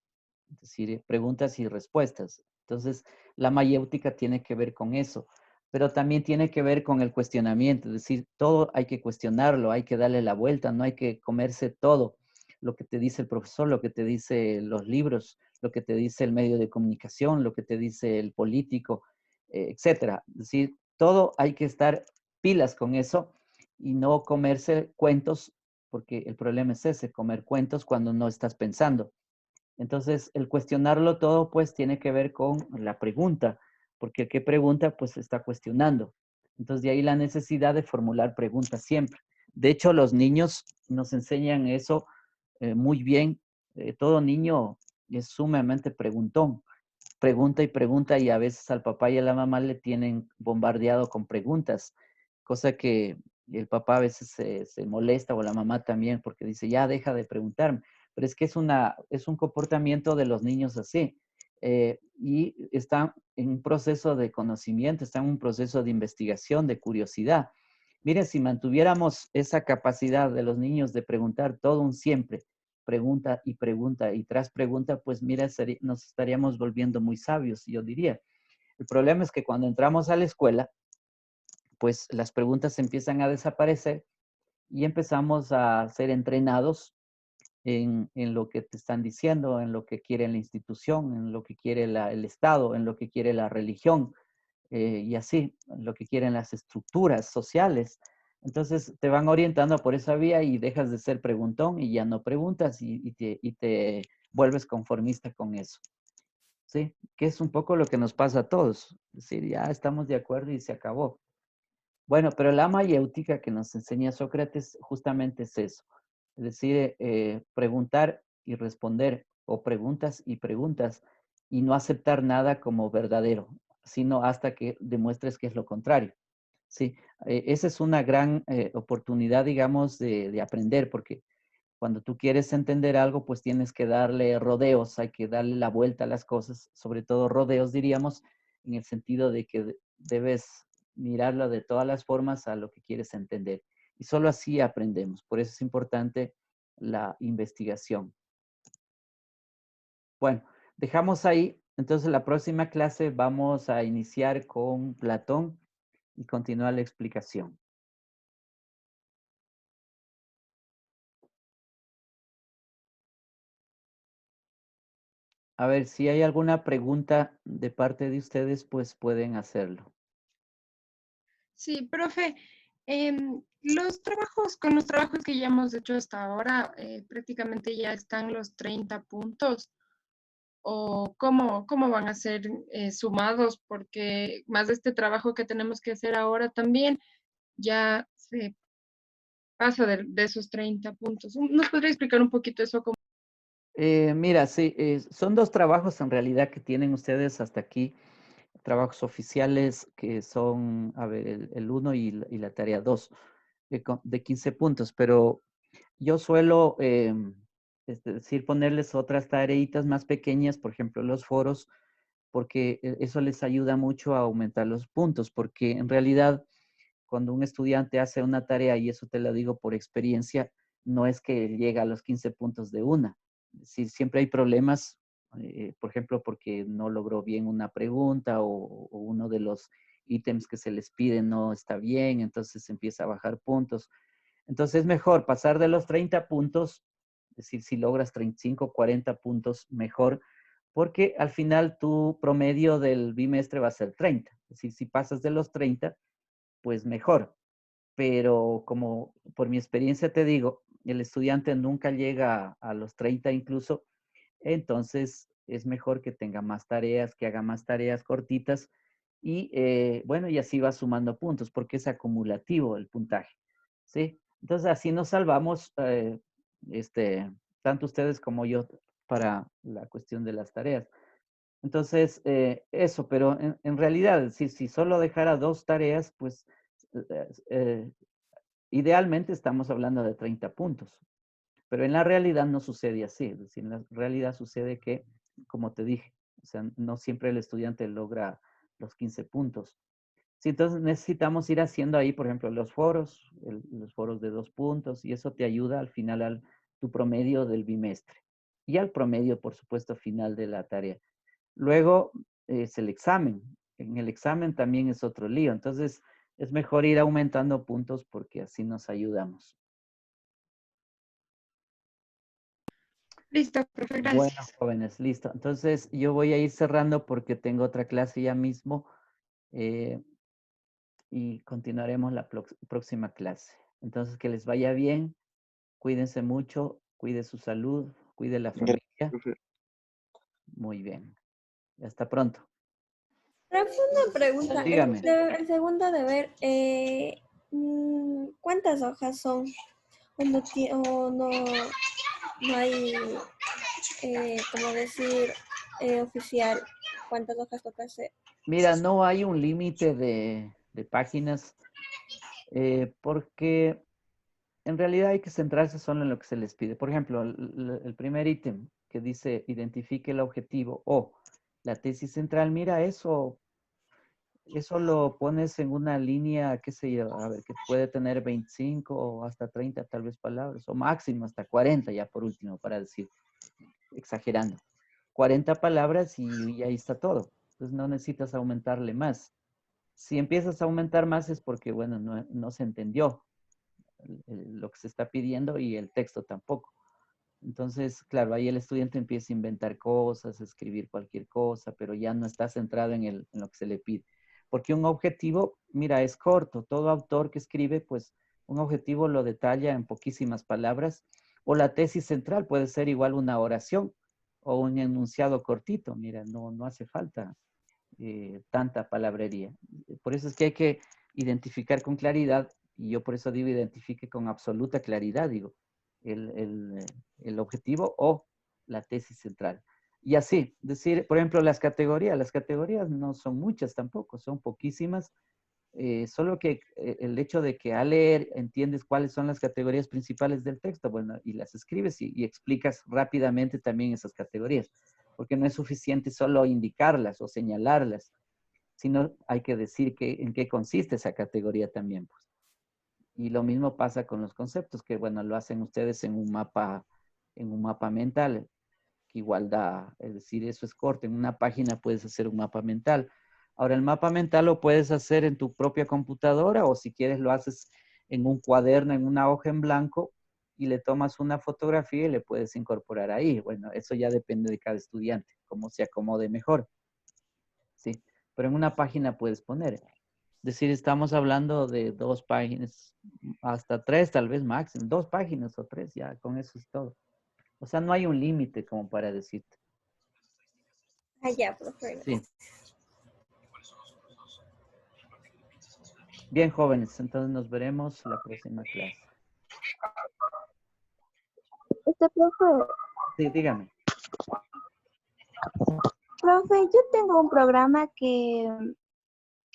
Es decir, preguntas y respuestas. Entonces, la mayéutica tiene que ver con eso, pero también tiene que ver con el cuestionamiento, es decir, todo hay que cuestionarlo, hay que darle la vuelta, no hay que comerse todo lo que te dice el profesor, lo que te dice los libros, lo que te dice el medio de comunicación, lo que te dice el político, etcétera. Es decir, todo hay que estar pilas con eso y no comerse cuentos, porque el problema es ese, comer cuentos cuando no estás pensando. Entonces, el cuestionarlo todo, pues, tiene que ver con la pregunta, porque el que pregunta, pues, está cuestionando. Entonces, de ahí la necesidad de formular preguntas siempre. De hecho, los niños nos enseñan eso muy bien. Todo niño es sumamente preguntón. Pregunta y pregunta y a veces al papá y a la mamá le tienen bombardeado con preguntas, cosa que el papá a veces se molesta o la mamá también porque dice, ya deja de preguntarme. Pero es que es un comportamiento de los niños así. Y están en un proceso de conocimiento, están en un proceso de investigación, de curiosidad. Miren, si mantuviéramos esa capacidad de los niños de preguntar todo un siempre, pregunta y tras pregunta, pues mira, nos estaríamos volviendo muy sabios, yo diría. El problema es que cuando entramos a la escuela, pues las preguntas empiezan a desaparecer y empezamos a ser entrenados en lo que te están diciendo, en lo que quiere la institución, en lo que quiere el Estado, en lo que quiere la religión, y así, en lo que quieren las estructuras sociales. Entonces te van orientando por esa vía y dejas de ser preguntón y ya no preguntas y te vuelves conformista con eso. ¿Sí? Que es un poco lo que nos pasa a todos. Es decir, ya estamos de acuerdo y se acabó. Bueno, pero la mayéutica que nos enseña Sócrates justamente es eso. Es decir, preguntar y responder, o preguntas y no aceptar nada como verdadero, sino hasta que demuestres que es lo contrario. Sí, esa es una gran oportunidad, digamos, de aprender, porque cuando tú quieres entender algo, pues tienes que darle rodeos, hay que darle la vuelta a las cosas, sobre todo rodeos, diríamos, en el sentido de que debes mirarlo de todas las formas a lo que quieres entender. Y solo así aprendemos. Por eso es importante la investigación. Bueno, dejamos ahí. Entonces, la próxima clase vamos a iniciar con Platón y continuar la explicación. A ver, si hay alguna pregunta de parte de ustedes, pues pueden hacerlo. Sí, profe, con los trabajos que ya hemos hecho hasta ahora, prácticamente ya están los 30 puntos. ¿O cómo van a ser sumados? Porque más de este trabajo que tenemos que hacer ahora también ya se pasa de esos 30 puntos. ¿Nos podría explicar un poquito eso? Mira, sí, son dos trabajos en realidad que tienen ustedes hasta aquí, trabajos oficiales que son, a ver, el 1 y la tarea 2. de 15 puntos, pero yo suelo decir, ponerles otras tareitas más pequeñas, por ejemplo, los foros, porque eso les ayuda mucho a aumentar los puntos, porque en realidad cuando un estudiante hace una tarea, y eso te lo digo por experiencia, no es que llega a los 15 puntos de una. Si siempre hay problemas, por ejemplo, porque no logró bien una pregunta o uno de los ítems que se les pide no está bien, entonces empieza a bajar puntos. Entonces es mejor pasar de los 30 puntos, es decir, si logras 35, 40 puntos, mejor, porque al final tu promedio del bimestre va a ser 30. Es decir, si pasas de los 30, pues mejor. Pero como por mi experiencia te digo, el estudiante nunca llega a los 30 incluso, entonces es mejor que tenga más tareas, que haga más tareas cortitas y bueno, y así va sumando puntos porque es acumulativo el puntaje, ¿sí? Entonces así nos salvamos, tanto ustedes como yo, para la cuestión de las tareas. Entonces, eso, pero en realidad, si solo dejara 2 tareas, pues idealmente estamos hablando de 30 puntos, pero en la realidad no sucede así. Es decir, en la realidad sucede que, como te dije, o sea, no siempre el estudiante logra los 15 puntos. Sí, entonces necesitamos ir haciendo ahí, por ejemplo, los foros, los foros de 2 puntos, y eso te ayuda al final al tu promedio del bimestre y al promedio, por supuesto, final de la tarea. Luego es el examen. En el examen también es otro lío. Entonces, es mejor ir aumentando puntos porque así nos ayudamos. Listo, profe, Bueno, gracias. jóvenes, listo. Entonces, yo voy a ir cerrando porque tengo otra clase ya mismo eh, y continuaremos la próxima clase. Entonces, que les vaya bien, cuídense mucho, cuide su salud, cuide la Gracias, familia. profe. Muy bien. Hasta pronto. Profe, una pregunta. Dígame. El segundo deber, ¿cuántas hojas son? ¿O no hay, como decir, oficial, cuántas hojas toca hacer? Mira, no hay un límite de páginas porque en realidad hay que centrarse solo en lo que se les pide. Por ejemplo, el primer ítem que dice identifique el objetivo o la tesis central, mira, eso lo pones en una línea, qué sé yo, a ver, que puede tener 25 o hasta 30 tal vez palabras, o máximo hasta 40 ya por último, para decir, exagerando. 40 palabras y ahí está todo. Entonces no necesitas aumentarle más. Si empiezas a aumentar más es porque, bueno, no se entendió lo que se está pidiendo y el texto tampoco. Entonces, claro, ahí el estudiante empieza a inventar cosas, a escribir cualquier cosa, pero ya no está centrado en lo que se le pide. Porque un objetivo, mira, es corto. Todo autor que escribe, pues, un objetivo lo detalla en poquísimas palabras. O la tesis central puede ser igual una oración o un enunciado cortito. Mira, no hace falta tanta palabrería. Por eso es que hay que identificar con claridad, y yo por eso digo identifique con absoluta claridad, digo, el objetivo o la tesis central. Y así, decir, por ejemplo, las categorías no son muchas tampoco, son poquísimas, solo que el hecho de que al leer entiendes cuáles son las categorías principales del texto, bueno, y las escribes y explicas rápidamente también esas categorías, porque no es suficiente solo indicarlas o señalarlas, sino hay que decir en qué consiste esa categoría también, pues. Y lo mismo pasa con los conceptos, que bueno, lo hacen ustedes en un mapa mental, que igual da, es decir, eso es corto. En una página puedes hacer un mapa mental. Ahora, el mapa mental lo puedes hacer en tu propia computadora o si quieres lo haces en un cuaderno, en una hoja en blanco y le tomas una fotografía y le puedes incorporar ahí. Bueno, eso ya depende de cada estudiante, cómo se acomode mejor. Sí, pero en una página puedes poner. Es decir, estamos hablando de 2 páginas, hasta 3 tal vez máximo, 2 páginas o 3, ya con eso es todo. O sea, no hay un límite como para decirte. Ah, ya, profe. Sí. Bien, jóvenes, entonces nos veremos la próxima clase. Profe, Sí, dígame. yo tengo un programa que,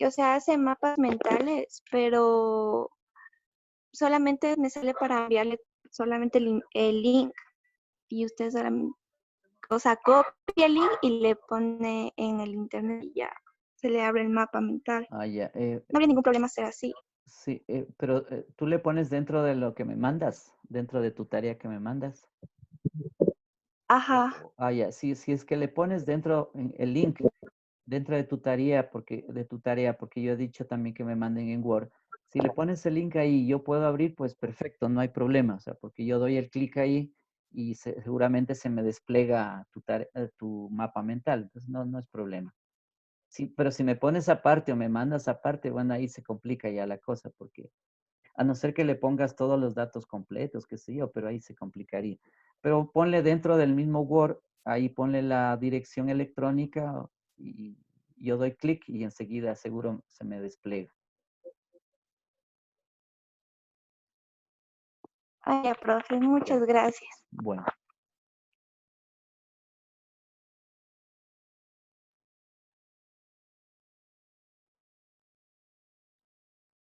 o sea, hace mapas mentales, pero solamente me sale para enviarle solamente el link y usted solamente, o sea, copia el link y le pone en el internet y ya se le abre el mapa mental. Ah, ya. No habría ningún problema hacer así. Sí, pero tú le pones dentro de lo que me mandas, dentro de tu tarea que me mandas. Ajá. Ah, ya. Sí, si es que le pones dentro el link, dentro de tu tarea, porque yo he dicho también que me manden en Word. Si le pones el link ahí y yo puedo abrir, pues perfecto, no hay problema. O sea, porque yo doy el clic ahí y seguramente se me despliega tu mapa mental. Entonces no es problema. Sí, pero si me pones aparte o me mandas aparte, bueno, ahí se complica ya la cosa, porque a no ser que le pongas todos los datos completos, qué sé yo, pero ahí se complicaría. Pero ponle dentro del mismo Word, ahí ponle la dirección electrónica y yo doy clic y enseguida seguro se me despliega. Ah, ya, profe, muchas gracias. Bueno.